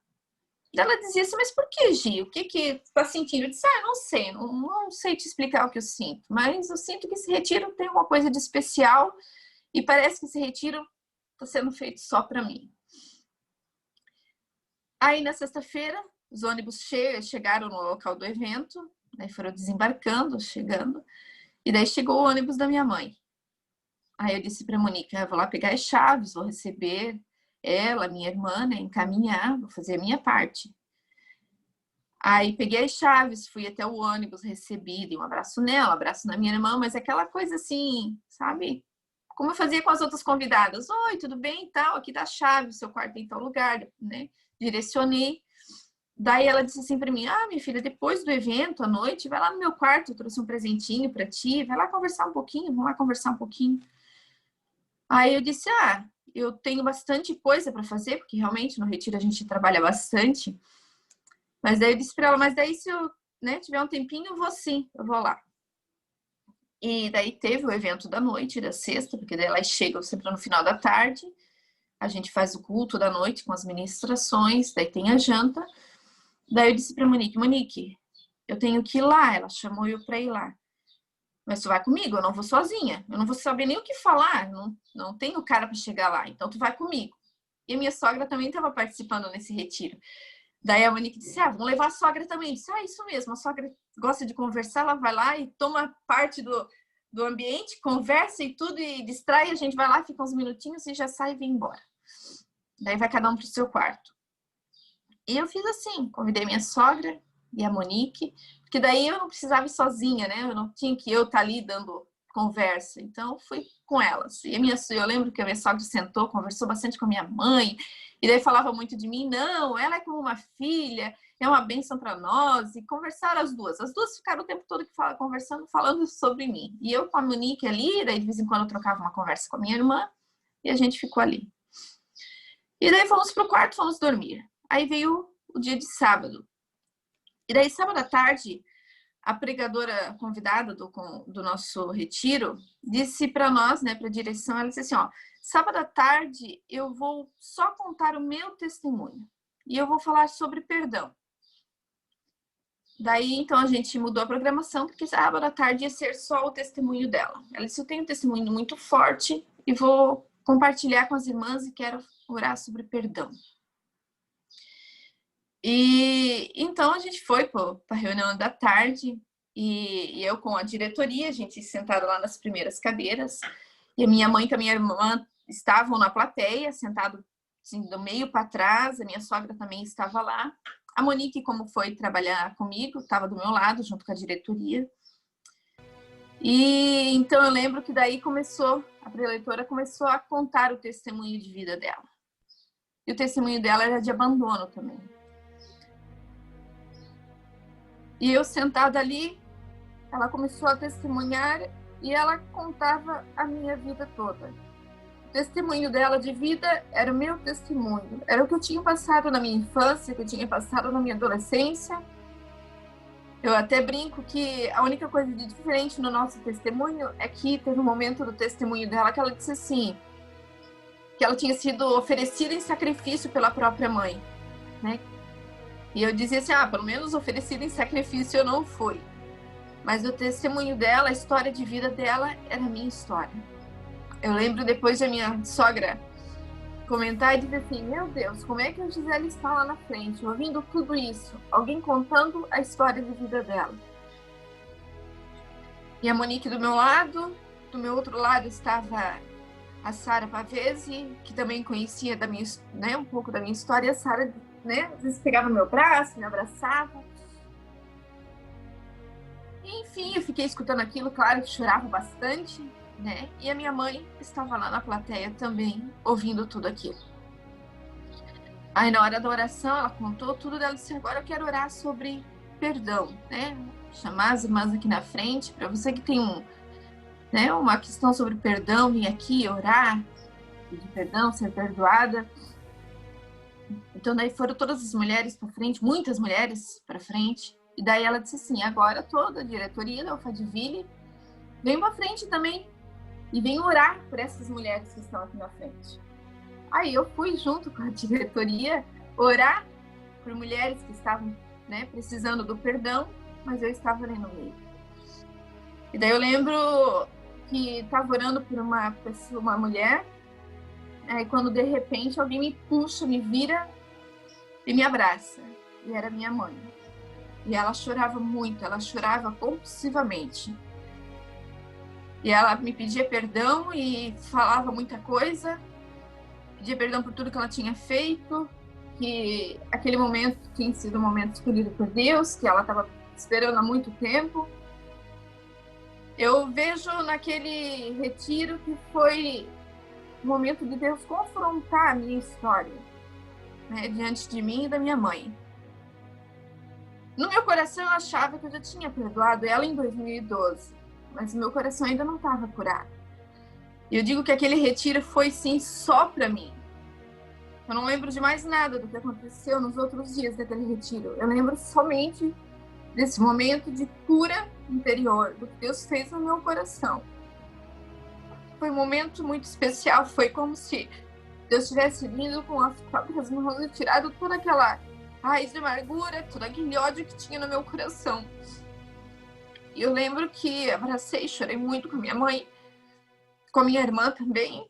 S2: Ela dizia assim: mas por que, Gi? O que que tá sentindo? Eu disse: não sei, não sei te explicar o que eu sinto, mas eu sinto que esse retiro tem uma coisa de especial e parece que esse retiro está sendo feito só para mim. Aí, na sexta-feira, os ônibus chegaram no local do evento, né, foram desembarcando, chegando, e daí chegou o ônibus da minha mãe. Aí eu disse para a Monique: eu vou lá pegar as chaves, vou receber ela, minha irmã, né, encaminhar, vou fazer a minha parte. Aí peguei as chaves, fui até o ônibus, recebi, dei um abraço nela, um abraço na minha irmã, mas aquela coisa assim, sabe? Como eu fazia com as outras convidadas: oi, tudo bem e tal, aqui tá a chave, o seu quarto em tal lugar, né? Direcionei. Daí ela disse assim para mim: minha filha, depois do evento, à noite, vai lá no meu quarto, eu trouxe um presentinho para ti, vai lá conversar um pouquinho, vamos lá conversar um pouquinho. Aí eu disse: eu tenho bastante coisa para fazer, porque realmente no retiro a gente trabalha bastante. Mas daí eu disse para ela: mas daí se eu, né, tiver um tempinho, eu vou sim, eu vou lá. E daí teve o evento da noite, da sexta, porque daí elas chegam sempre no final da tarde, a gente faz o culto da noite com as ministrações, daí tem a janta. Daí eu disse para Monique: Monique, eu tenho que ir lá. Ela chamou eu para ir lá. Mas tu vai comigo, eu não vou sozinha. Eu não vou saber nem o que falar, não tenho cara para chegar lá, então tu vai comigo. E a minha sogra também estava participando nesse retiro. Daí a Monique disse: vamos levar a sogra também. Eu disse: isso mesmo, a sogra gosta de conversar, ela vai lá e toma parte do ambiente, conversa e tudo, e distrai, a gente vai lá, fica uns minutinhos e já sai e vem embora. Daí vai cada um pro seu quarto. E eu fiz assim, convidei minha sogra e a Monique, porque daí eu não precisava ir sozinha, né? Eu não tinha que eu estar ali dando conversa. Então, fui com elas. E eu lembro que a minha sogra sentou, conversou bastante com a minha mãe, e daí falava muito de mim. Não, ela é como uma filha, é uma bênção para nós. E conversaram as duas. As duas ficaram o tempo todo conversando, falando sobre mim. E eu com a Monique ali, daí de vez em quando eu trocava uma conversa com a minha irmã, e a gente ficou ali. E daí fomos pro quarto, fomos dormir. Aí veio o dia de sábado. E daí, sábado à tarde, a pregadora convidada do nosso retiro disse para nós, né, para a direção, ela disse assim: sábado à tarde eu vou só contar o meu testemunho e eu vou falar sobre perdão. Daí, então, a gente mudou a programação, porque sábado à tarde ia ser só o testemunho dela. Ela disse: eu tenho um testemunho muito forte e vou compartilhar com as irmãs e quero orar sobre perdão. E então a gente foi para a reunião da tarde e eu com a diretoria, a gente sentaram lá nas primeiras cadeiras, e a minha mãe e a minha irmã estavam na plateia, sentado assim, do meio para trás, a minha sogra também estava lá. A Monique, como foi trabalhar comigo, estava do meu lado, junto com a diretoria. E então eu lembro que daí a preleitora começou a contar o testemunho de vida dela. E o testemunho dela era de abandono também. E eu sentada ali, ela começou a testemunhar e ela contava a minha vida toda. O testemunho dela de vida era o meu testemunho. Era o que eu tinha passado na minha infância, que eu tinha passado na minha adolescência. Eu até brinco que a única coisa de diferente no nosso testemunho é que teve um momento do testemunho dela que ela disse assim, que ela tinha sido oferecida em sacrifício pela própria mãe, né? E eu dizia assim: pelo menos oferecida em sacrifício eu não fui. Mas o testemunho dela, a história de vida dela, era a minha história. Eu lembro depois da minha sogra comentar e dizer assim: meu Deus, como é que a Gisele está lá na frente, ouvindo tudo isso? Alguém contando a história de vida dela. E a Monique do meu lado, do meu outro lado estava a Sara Pavese, que também conhecia da minha, né, um pouco da minha história. A Sara, né, às vezes pegava no meu braço, me abraçava. E, enfim, eu fiquei escutando aquilo, claro que chorava bastante, né? E a minha mãe estava lá na plateia também, ouvindo tudo aquilo. Aí, na hora da oração, ela contou tudo, ela disse: agora eu quero orar sobre perdão, né? Chamar as irmãs aqui na frente, para você que tem uma questão sobre perdão, vir aqui orar, pedir perdão, ser perdoada. Então, daí foram todas as mulheres para frente, muitas mulheres para frente. E daí ela disse assim: agora toda a diretoria da Alphaville vem para frente também e vem orar por essas mulheres que estão aqui na frente. Aí eu fui junto com a diretoria orar por mulheres que estavam, né, precisando do perdão, mas eu estava ali no meio. E daí eu lembro que estava orando por uma pessoa, uma mulher, aí quando de repente alguém me puxa, me vira e me abraça. E era minha mãe. E ela chorava muito, ela chorava compulsivamente. E ela me pedia perdão e falava muita coisa. Pedia perdão por tudo que ela tinha feito, que aquele momento tinha sido um momento escolhido por Deus, que ela estava esperando há muito tempo. Eu vejo naquele retiro que foi o momento de Deus confrontar a minha história, né, diante de mim e da minha mãe. No meu coração eu achava que eu já tinha perdoado ela em 2012, mas o meu coração ainda não estava curado. E eu digo que aquele retiro foi sim só para mim. Eu não lembro de mais nada do que aconteceu nos outros dias daquele retiro. Eu lembro somente desse momento de cura interior, do que Deus fez no meu coração. Foi um momento muito especial, foi como se Deus tivesse vindo com as próprias mãos e tirado toda aquela raiz de amargura, todo aquele ódio que tinha no meu coração. E eu lembro que abracei, chorei muito com a minha mãe, com a minha irmã também.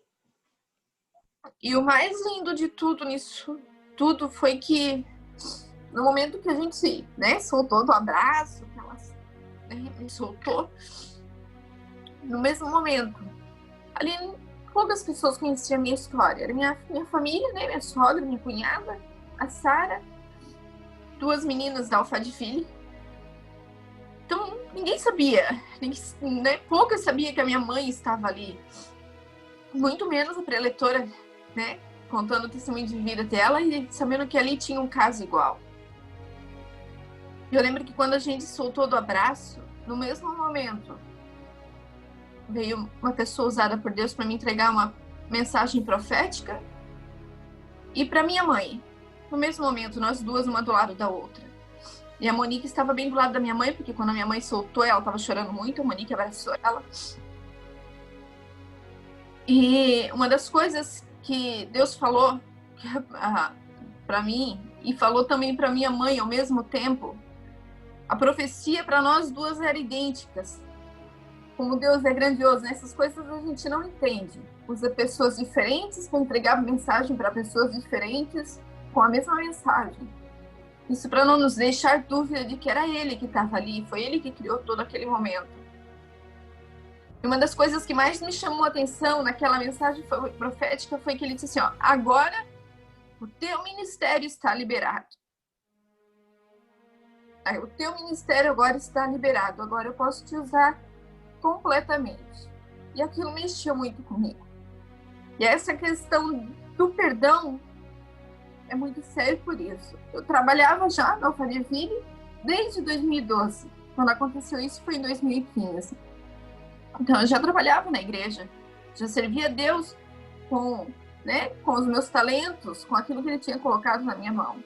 S2: E o mais lindo de tudo nisso tudo foi que no momento que a gente, né, soltou do abraço, que ela, né, me soltou, no mesmo momento, ali poucas pessoas conheciam a minha história. Era minha família, né, minha sogra, minha cunhada, a Sara, 2 meninas da Alphaville. Então, ninguém sabia, né, poucas sabiam que a minha mãe estava ali. Muito menos a preletora, né, contando o testemunho de vida dela e sabendo que ali tinha um caso igual. Eu lembro que quando a gente soltou do abraço, no mesmo momento, veio uma pessoa usada por Deus para me entregar uma mensagem profética e para minha mãe. No mesmo momento, nós duas, uma do lado da outra. E a Monique estava bem do lado da minha mãe, porque quando a minha mãe soltou, ela estava chorando muito, a Monique abraçou ela. E uma das coisas que Deus falou para mim e falou também para minha mãe ao mesmo tempo, a profecia para nós duas era idênticas. Como Deus é grandioso, né? Essas coisas a gente não entende. Usa pessoas diferentes para entregar mensagem para pessoas diferentes com a mesma mensagem. Isso para não nos deixar dúvida de que era Ele que estava ali, foi Ele que criou todo aquele momento. E uma das coisas que mais me chamou a atenção naquela mensagem profética foi que Ele disse assim, ó, agora o teu ministério está liberado. O teu ministério agora está liberado, agora eu posso te usar completamente. E aquilo mexeu muito comigo. E essa questão do perdão é muito sério por isso. Eu trabalhava já na Alphaville desde 2012. Quando aconteceu isso foi em 2015. Então eu já trabalhava na igreja, já servia a Deus com os meus talentos, com aquilo que Ele tinha colocado na minha mão.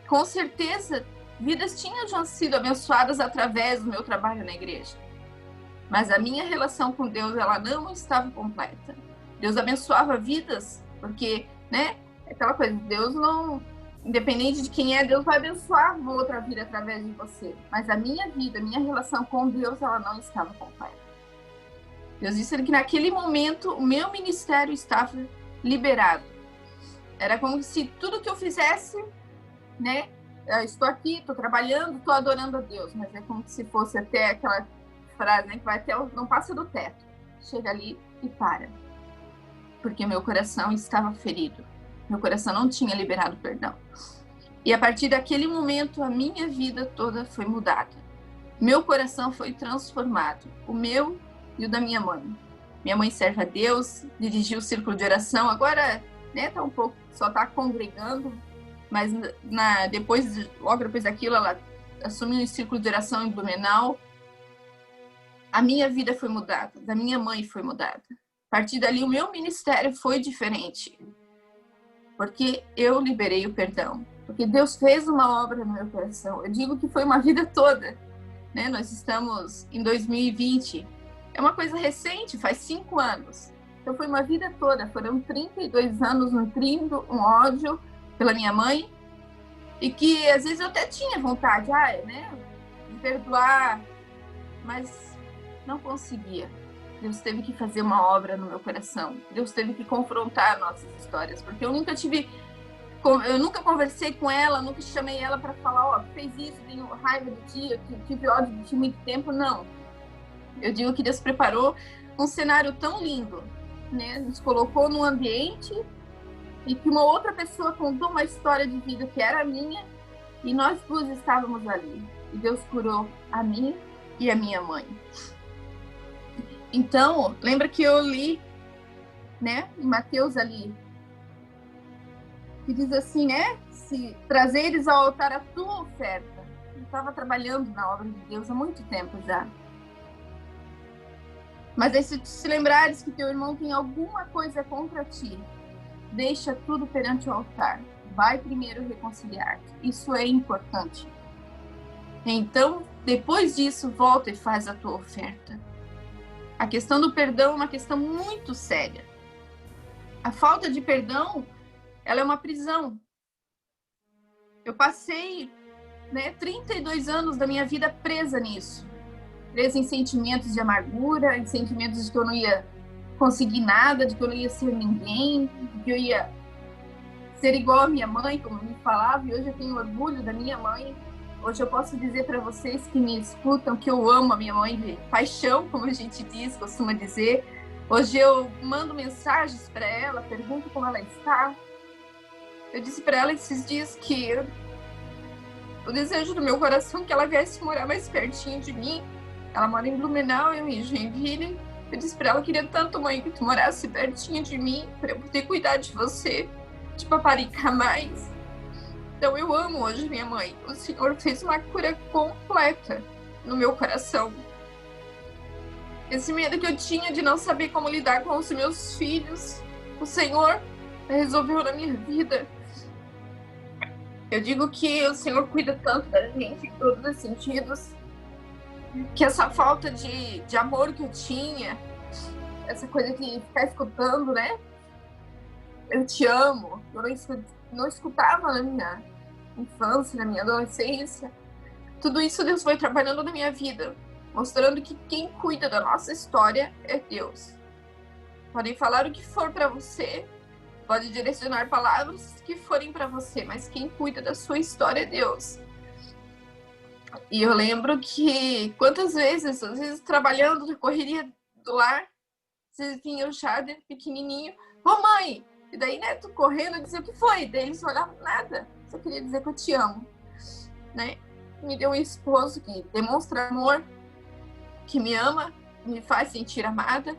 S2: Com certeza, vidas tinham já sido abençoadas através do meu trabalho na igreja. Mas a minha relação com Deus, ela não estava completa. Deus abençoava vidas, porque, né, aquela coisa, Deus não, independente de quem é, Deus vai abençoar uma outra vida através de você. Mas a minha vida, a minha relação com Deus, ela não estava completa. Deus disse que naquele momento o meu ministério estava liberado. Era como se tudo que eu fizesse, né, eu estou aqui, estou trabalhando, estou adorando a Deus, mas é como se fosse até aquela frase, né, que vai até não passa do teto, chega ali e para. porque meu coração estava ferido. Meu coração não tinha liberado perdão. E a partir daquele momento, a minha vida toda foi mudada. Meu coração foi transformado, o meu e o da minha mãe. Minha mãe serve a Deus, dirigiu o círculo de oração, agora, né, tá um pouco, só tá congregando, mas logo depois daquilo, ela assumiu o círculo de oração em Blumenau. A minha vida foi mudada, da minha mãe foi mudada. A partir dali, o meu ministério foi diferente, porque eu liberei o perdão, porque Deus fez uma obra no meu coração. Eu digo que foi uma vida toda, né? Nós estamos em 2020, é uma coisa recente, faz 5 anos. Então foi uma vida toda, foram 32 anos nutrindo um ódio pela minha mãe, e que às vezes eu até tinha vontade, né, de perdoar, mas não conseguia. Deus teve que fazer uma obra no meu coração. Deus teve que confrontar nossas histórias, porque eu nunca conversei com ela, nunca chamei ela para falar, fez isso, tenho raiva de ti, tive ódio de ti muito tempo, não. Eu digo que Deus preparou um cenário tão lindo, né? Nos colocou num ambiente e que uma outra pessoa contou uma história de vida que era minha, e nós duas estávamos ali. E Deus curou a mim e a minha mãe. Então, lembra que eu li, né, em Mateus ali, que diz assim, né, se trazeres ao altar a tua oferta. Eu estava trabalhando na obra de Deus há muito tempo já. Mas aí, se lembrares que teu irmão tem alguma coisa contra ti, deixa tudo perante o altar. Vai primeiro reconciliar-te. Isso é importante. Então, depois disso, volta e faz a tua oferta. A questão do perdão é uma questão muito séria. A falta de perdão, ela é uma prisão. Eu passei, 32 anos da minha vida presa nisso. Presa em sentimentos de amargura, em sentimentos de que eu não ia conseguir nada, de que eu não ia ser ninguém, de que eu ia ser igual a minha mãe, como me falava, e hoje eu tenho orgulho da minha mãe. Hoje eu posso dizer para vocês que me escutam que eu amo a minha mãe de paixão, como a gente diz, costuma dizer. Hoje eu mando mensagens para ela, pergunto como ela está. Eu disse para ela esses dias que o desejo do meu coração é que ela viesse morar mais pertinho de mim. Ela mora em Blumenau, eu em Joinville. Eu disse para ela, queria tanto, mãe, que tu morasse pertinho de mim, para eu poder cuidar de você, de paparicar mais. Então eu amo hoje minha mãe. O Senhor fez uma cura completa no meu coração. Esse medo que eu tinha de não saber como lidar com os meus filhos, o Senhor resolveu na minha vida. Eu digo que o Senhor cuida tanto da gente em todos os sentidos, que essa falta de amor que eu tinha, essa coisa de ficar escutando, né? Eu te amo. Eu não escutava na minha infância, na minha adolescência. Tudo isso Deus foi trabalhando na minha vida, mostrando que quem cuida da nossa história é Deus. Podem falar o que for para você, pode direcionar palavras que forem para você, mas quem cuida da sua história é Deus. E eu lembro que quantas vezes, às vezes trabalhando na correria do lar, vocês vinham o Jader pequenininho, mãe! E daí, tu correndo, dizia, o que foi? Daí eles olhavam, nada, só queria dizer que eu te amo, né? Me deu um esposo que demonstra amor, que me ama, me faz sentir amada,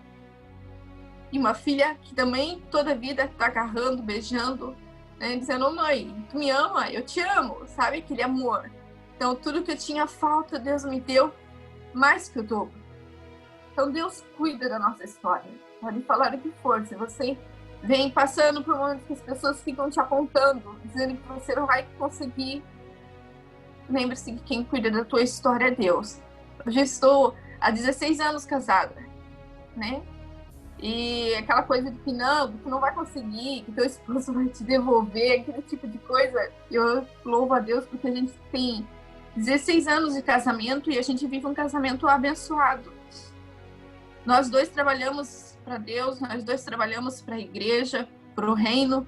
S2: e uma filha que também toda a vida tá agarrando, beijando, né? Dizendo, mãe, tu me ama, eu te amo, sabe? Aquele amor. Então, tudo que eu tinha falta, Deus me deu mais que o dobro. Então, Deus cuida da nossa história. Pode falar o que for. Se você vem passando por momentos que as pessoas ficam te apontando, dizendo que você não vai conseguir, lembre-se que quem cuida da tua história é Deus. Eu já estou há 16 anos casada, né? E aquela coisa de que tu não vai conseguir, que teu esposo vai te devolver, aquele tipo de coisa, eu louvo a Deus porque a gente tem 16 anos de casamento e a gente vive um casamento abençoado. Nós dois trabalhamos para Deus, nós dois trabalhamos para a igreja, para o reino.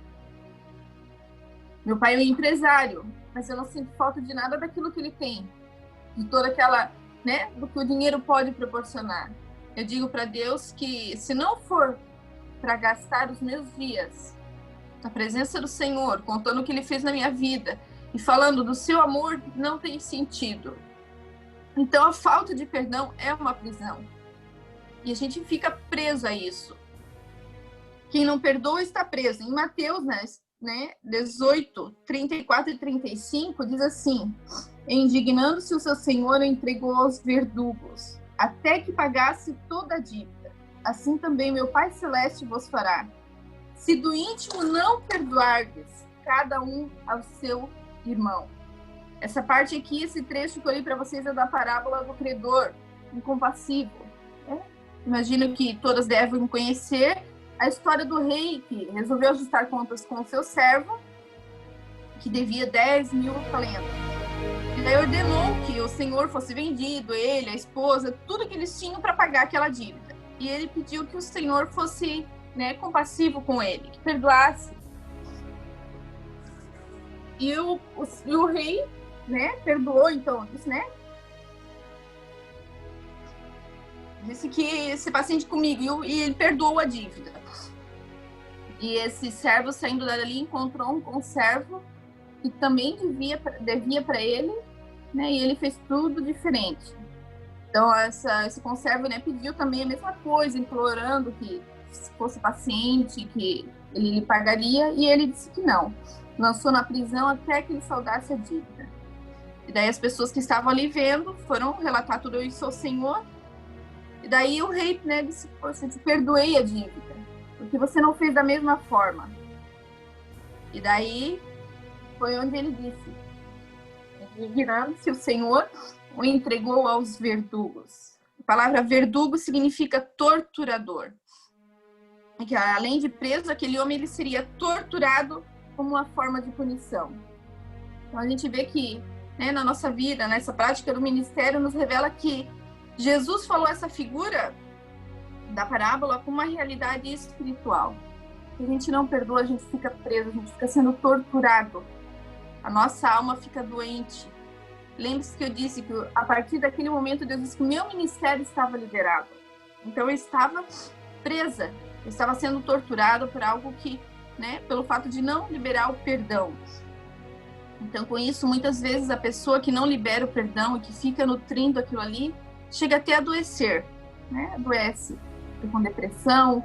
S2: Meu pai é um empresário, mas eu não sinto falta de nada daquilo que ele tem, de toda aquela, do que o dinheiro pode proporcionar. Eu digo para Deus que se não for para gastar os meus dias na presença do Senhor, contando o que Ele fez na minha vida e falando do seu amor, não tem sentido. Então a falta de perdão é uma prisão. E a gente fica preso a isso. Quem não perdoa está preso. Em Mateus, né, 18, 34 e 35, diz assim: indignando-se o seu senhor, o entregou aos verdugos, até que pagasse toda a dívida. Assim também meu Pai Celeste vos fará, se do íntimo não perdoardes cada um ao seu irmão. Essa parte aqui, esse trecho que eu li para vocês é da parábola do credor incompassivo. Imagino que todas devem conhecer a história do rei que resolveu ajustar contas com o seu servo, que devia 10.000 talentos. E daí ordenou que o senhor fosse vendido, ele, a esposa, tudo que eles tinham para pagar aquela dívida. E ele pediu que o senhor fosse, né, compassivo com ele, que perdoasse. E o rei, né, perdoou, então, disse, né? Disse que se paciente comigo, e ele perdoou a dívida. E esse servo, saindo dali, encontrou um conservo que também devia para ele, né? E ele fez tudo diferente. Então, esse conservo, né, pediu também a mesma coisa, implorando que fosse paciente, que ele lhe pagaria, e ele disse que não. Lançou na prisão até que ele saudasse a dívida. E daí as pessoas que estavam ali vendo foram relatar tudo isso ao Senhor. E daí o rei, né, disse: poxa, eu te perdoei a dívida, porque você não fez da mesma forma. E daí foi onde ele disse: indignando-se o Senhor, o entregou aos verdugos. A palavra verdugo significa torturador. E que, além de preso, aquele homem ele seria torturado como uma forma de punição. Então a gente vê que, né, na nossa vida, nessa prática do ministério, nos revela que Jesus falou essa figura da parábola com uma realidade espiritual. Se a gente não perdoa, a gente fica preso, a gente fica sendo torturado. A nossa alma fica doente. Lembre-se que eu disse que a partir daquele momento Deus disse que o meu ministério estava liberado. Então eu estava presa, eu estava sendo torturado por algo que, né, pelo fato de não liberar o perdão. Então, com isso, muitas vezes a pessoa que não libera o perdão e que fica nutrindo aquilo ali, chega até a adoecer, né? Adoece, fica com depressão,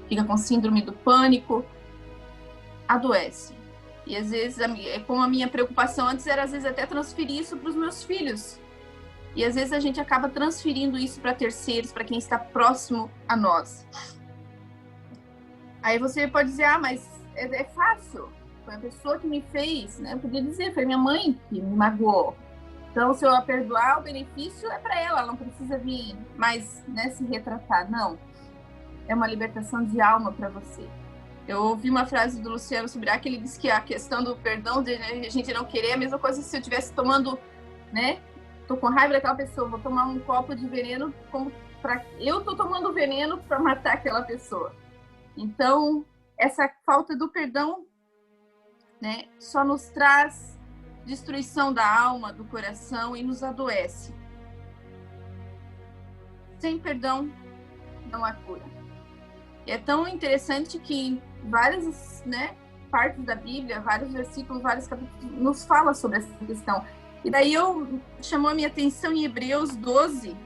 S2: fica com síndrome do pânico, adoece. E às vezes, como a minha preocupação antes era, às vezes, até transferir isso para os meus filhos. E às vezes a gente acaba transferindo isso para terceiros, para quem está próximo a nós. Aí você pode dizer: ah, mas é fácil, foi a pessoa que me fez, né? Eu podia dizer, foi minha mãe que me magoou. Então, se eu a perdoar, o benefício é para ela não precisa vir mais, né, se retratar. Não, é uma libertação de alma para você. Eu ouvi uma frase do Luciano Subirá, que ele disse que a questão do perdão, de a gente não querer, é a mesma coisa se eu estivesse tomando, né? Tô com raiva daquela pessoa, vou tomar um copo de veneno, eu tô tomando veneno para matar aquela pessoa. Então, essa falta do perdão, né, só nos traz destruição da alma, do coração e nos adoece. Sem perdão, não há cura. E é tão interessante que várias, né, partes da Bíblia, vários versículos, vários capítulos nos fala sobre essa questão. E daí chamou a minha atenção em Hebreus 12,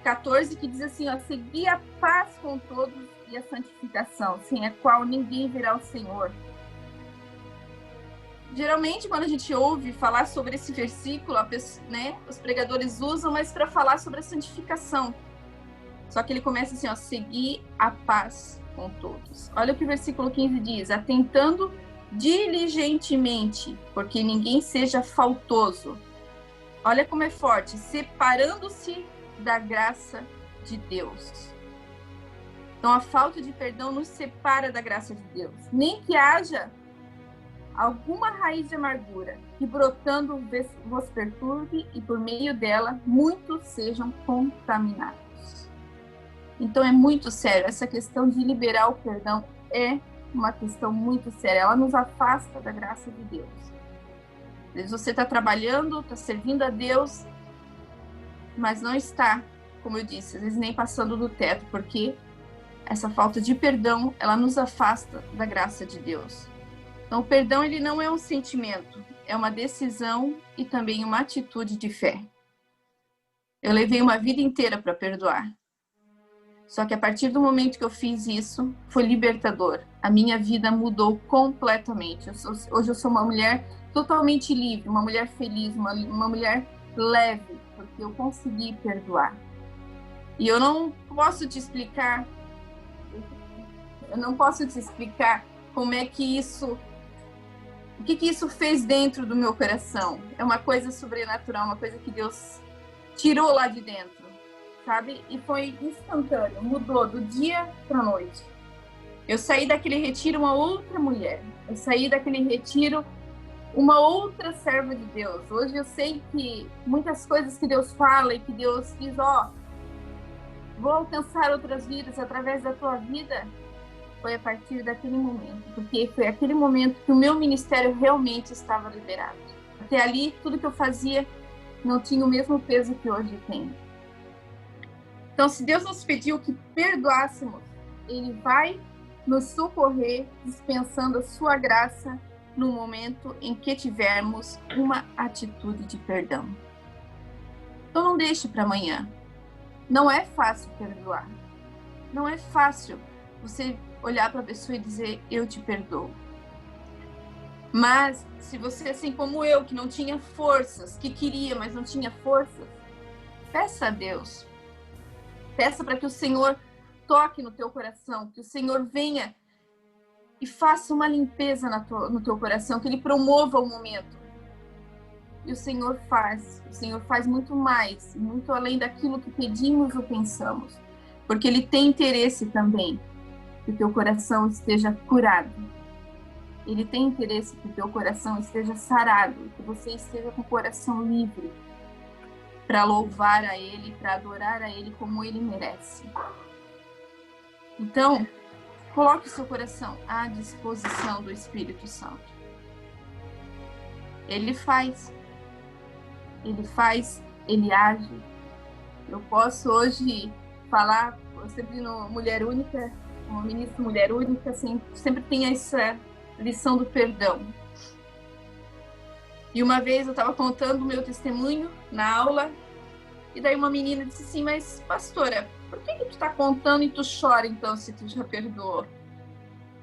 S2: 14, que diz assim, ó: segui a paz com todos e a santificação, sem a qual ninguém verá o Senhor. Geralmente, quando a gente ouve falar sobre esse versículo, né, os pregadores usam, mas para falar sobre a santificação. Só que ele começa assim, ó: seguir a paz com todos. Olha o que o versículo 15 diz: atentando diligentemente, porque ninguém seja faltoso. Olha como é forte: separando-se da graça de Deus. Então, a falta de perdão nos separa da graça de Deus. Nem que haja alguma raiz de amargura que brotando vos perturbe e por meio dela muitos sejam contaminados. Então é muito sério, essa questão de liberar o perdão é uma questão muito séria, ela nos afasta da graça de Deus. Às vezes você está trabalhando, está servindo a Deus, mas não está, como eu disse, às vezes nem passando do teto, porque essa falta de perdão, ela nos afasta da graça de Deus. Então, o perdão, ele não é um sentimento, é uma decisão e também uma atitude de fé. Eu levei uma vida inteira para perdoar. Só que a partir do momento que eu fiz isso, foi libertador. A minha vida mudou completamente. Hoje eu sou uma mulher totalmente livre, uma mulher feliz, uma mulher leve, porque eu consegui perdoar. E eu não posso te explicar como é que isso, o que isso fez dentro do meu coração. É uma coisa sobrenatural, uma coisa que Deus tirou lá de dentro, sabe? E foi instantâneo, mudou do dia para a noite. Eu saí daquele retiro uma outra mulher. Eu saí daquele retiro uma outra serva de Deus. Hoje eu sei que muitas coisas que Deus fala e que Deus diz, vou alcançar outras vidas através da tua vida, foi a partir daquele momento. Porque foi aquele momento que o meu ministério realmente estava liberado. Até ali, tudo que eu fazia não tinha o mesmo peso que hoje tem. Então, se Deus nos pediu que perdoássemos, Ele vai nos socorrer dispensando a sua graça no momento em que tivermos uma atitude de perdão. Então, não deixe para amanhã. Não é fácil perdoar. Não é fácil você olhar para a pessoa e dizer, eu te perdoo. Mas, se você, assim como eu, que não tinha forças, que queria, mas não tinha forças, peça a Deus. Peça para que o Senhor toque no teu coração, que o Senhor venha e faça uma limpeza no teu coração, que Ele promova o momento. E o Senhor faz muito mais, muito além daquilo que pedimos ou pensamos, porque Ele tem interesse também que o teu coração esteja curado. Ele tem interesse que o teu coração esteja sarado, que você esteja com o coração livre para louvar a Ele, para adorar a Ele como Ele merece. Então, coloque o seu coração à disposição do Espírito Santo. Ele faz, Ele age. Eu posso hoje falar, eu sempre no Mulher Única, uma ministra Mulher Única, assim, sempre tem essa lição do perdão. E uma vez eu estava contando o meu testemunho na aula, e daí uma menina disse assim, mas pastora, por que tu está contando e tu chora então, se tu já perdoou?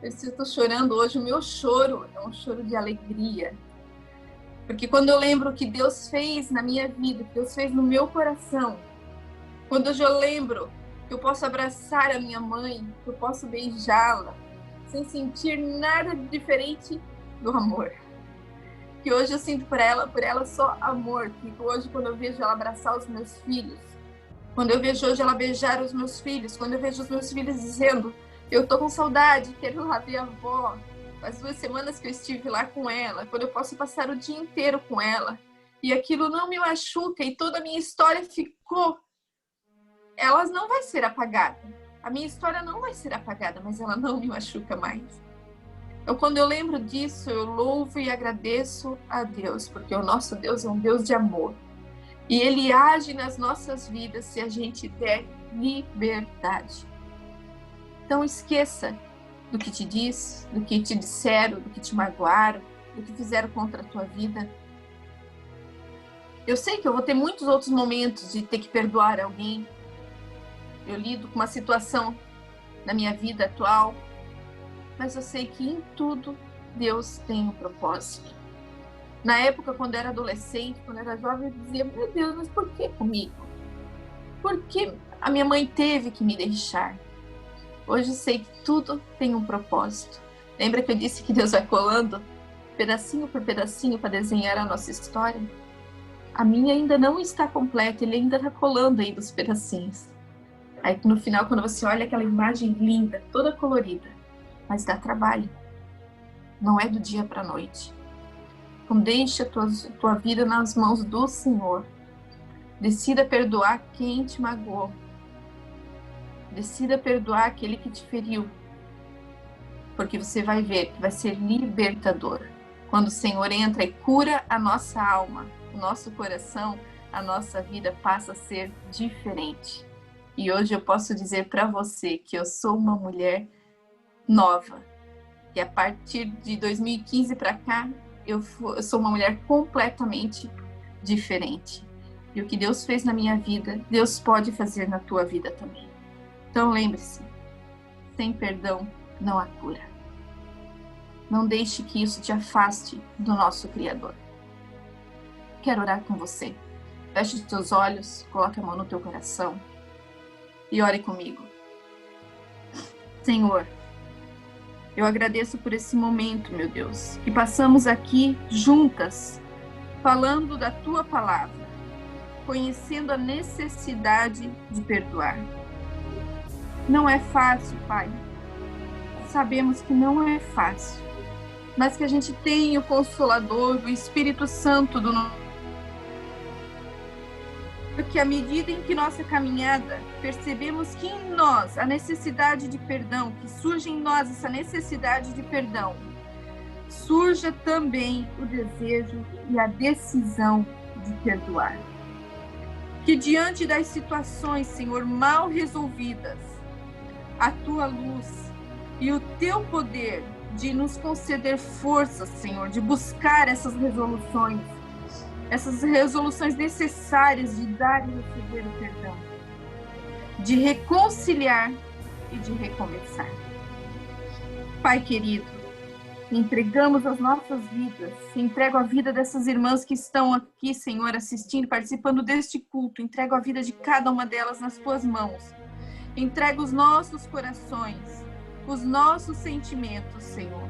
S2: Eu disse, eu estou chorando hoje, o meu choro é um choro de alegria. Porque quando eu lembro o que Deus fez na minha vida, o que Deus fez no meu coração, quando eu lembro que eu posso abraçar a minha mãe, que eu posso beijá-la, sem sentir nada diferente do amor. Que hoje eu sinto por ela só amor. Que hoje, quando eu vejo ela abraçar os meus filhos, quando eu vejo hoje ela beijar os meus filhos, quando eu vejo os meus filhos dizendo, eu tô com saudade, quero ir lá ver a avó, as 2 semanas que eu estive lá com ela, quando eu posso passar o dia inteiro com ela, e aquilo não me machuca, e toda a minha história ficou, ela não vai ser apagada. A minha história não vai ser apagada, mas ela não me machuca mais. Então, quando eu lembro disso, eu louvo e agradeço a Deus, porque o nosso Deus é um Deus de amor. E Ele age nas nossas vidas se a gente der liberdade. Então, esqueça do que te diz, do que te disseram, do que te magoaram, do que fizeram contra a tua vida. Eu sei que eu vou ter muitos outros momentos de ter que perdoar alguém. Eu lido com uma situação na minha vida atual, mas eu sei que em tudo Deus tem um propósito. Na época, quando eu era adolescente, quando eu era jovem, eu dizia, meu Deus, mas por que comigo? Por que a minha mãe teve que me deixar? Hoje eu sei que tudo tem um propósito. Lembra que eu disse que Deus vai colando pedacinho por pedacinho para desenhar a nossa história? A minha ainda não está completa, Ele ainda está colando aí dos pedacinhos. Aí no final, quando você olha aquela imagem linda, toda colorida, mas dá trabalho. Não é do dia para a noite. Então deixa a tua vida nas mãos do Senhor. Decida perdoar quem te magoou. Decida perdoar aquele que te feriu. Porque você vai ver que vai ser libertador. Quando o Senhor entra e cura a nossa alma, o nosso coração, a nossa vida passa a ser diferente. E hoje eu posso dizer para você que eu sou uma mulher nova. E a partir de 2015 para cá, eu sou uma mulher completamente diferente. E o que Deus fez na minha vida, Deus pode fazer na tua vida também. Então lembre-se, sem perdão não há cura. Não deixe que isso te afaste do nosso Criador. Quero orar com você. Feche os teus olhos, coloque a mão no teu coração e ore comigo. Senhor, eu agradeço por esse momento, meu Deus, que passamos aqui juntas, falando da tua palavra, conhecendo a necessidade de perdoar. Não é fácil, Pai. Sabemos que não é fácil, mas que a gente tem o Consolador, o Espírito Santo do nosso. Porque à medida em que nossa caminhada, percebemos que em nós a necessidade de perdão, que surge em nós essa necessidade de perdão, surja também o desejo e a decisão de perdoar. Que diante das situações, Senhor, mal resolvidas, a tua luz e o teu poder de nos conceder força, Senhor, de buscar essas resoluções necessárias de dar e receber o perdão, de reconciliar e de recomeçar. Pai querido, entregamos as nossas vidas, entrego a vida dessas irmãs que estão aqui, Senhor, assistindo, participando deste culto, entrego a vida de cada uma delas nas tuas mãos, entrego os nossos corações, os nossos sentimentos, Senhor,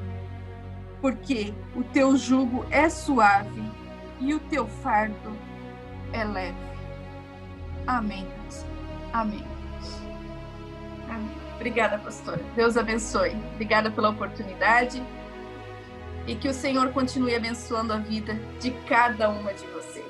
S2: porque o teu jugo é suave e o teu fardo é leve. Amém. Amém. Amém. Obrigada, pastora. Deus abençoe. Obrigada pela oportunidade e que o Senhor continue abençoando a vida de cada uma de vocês.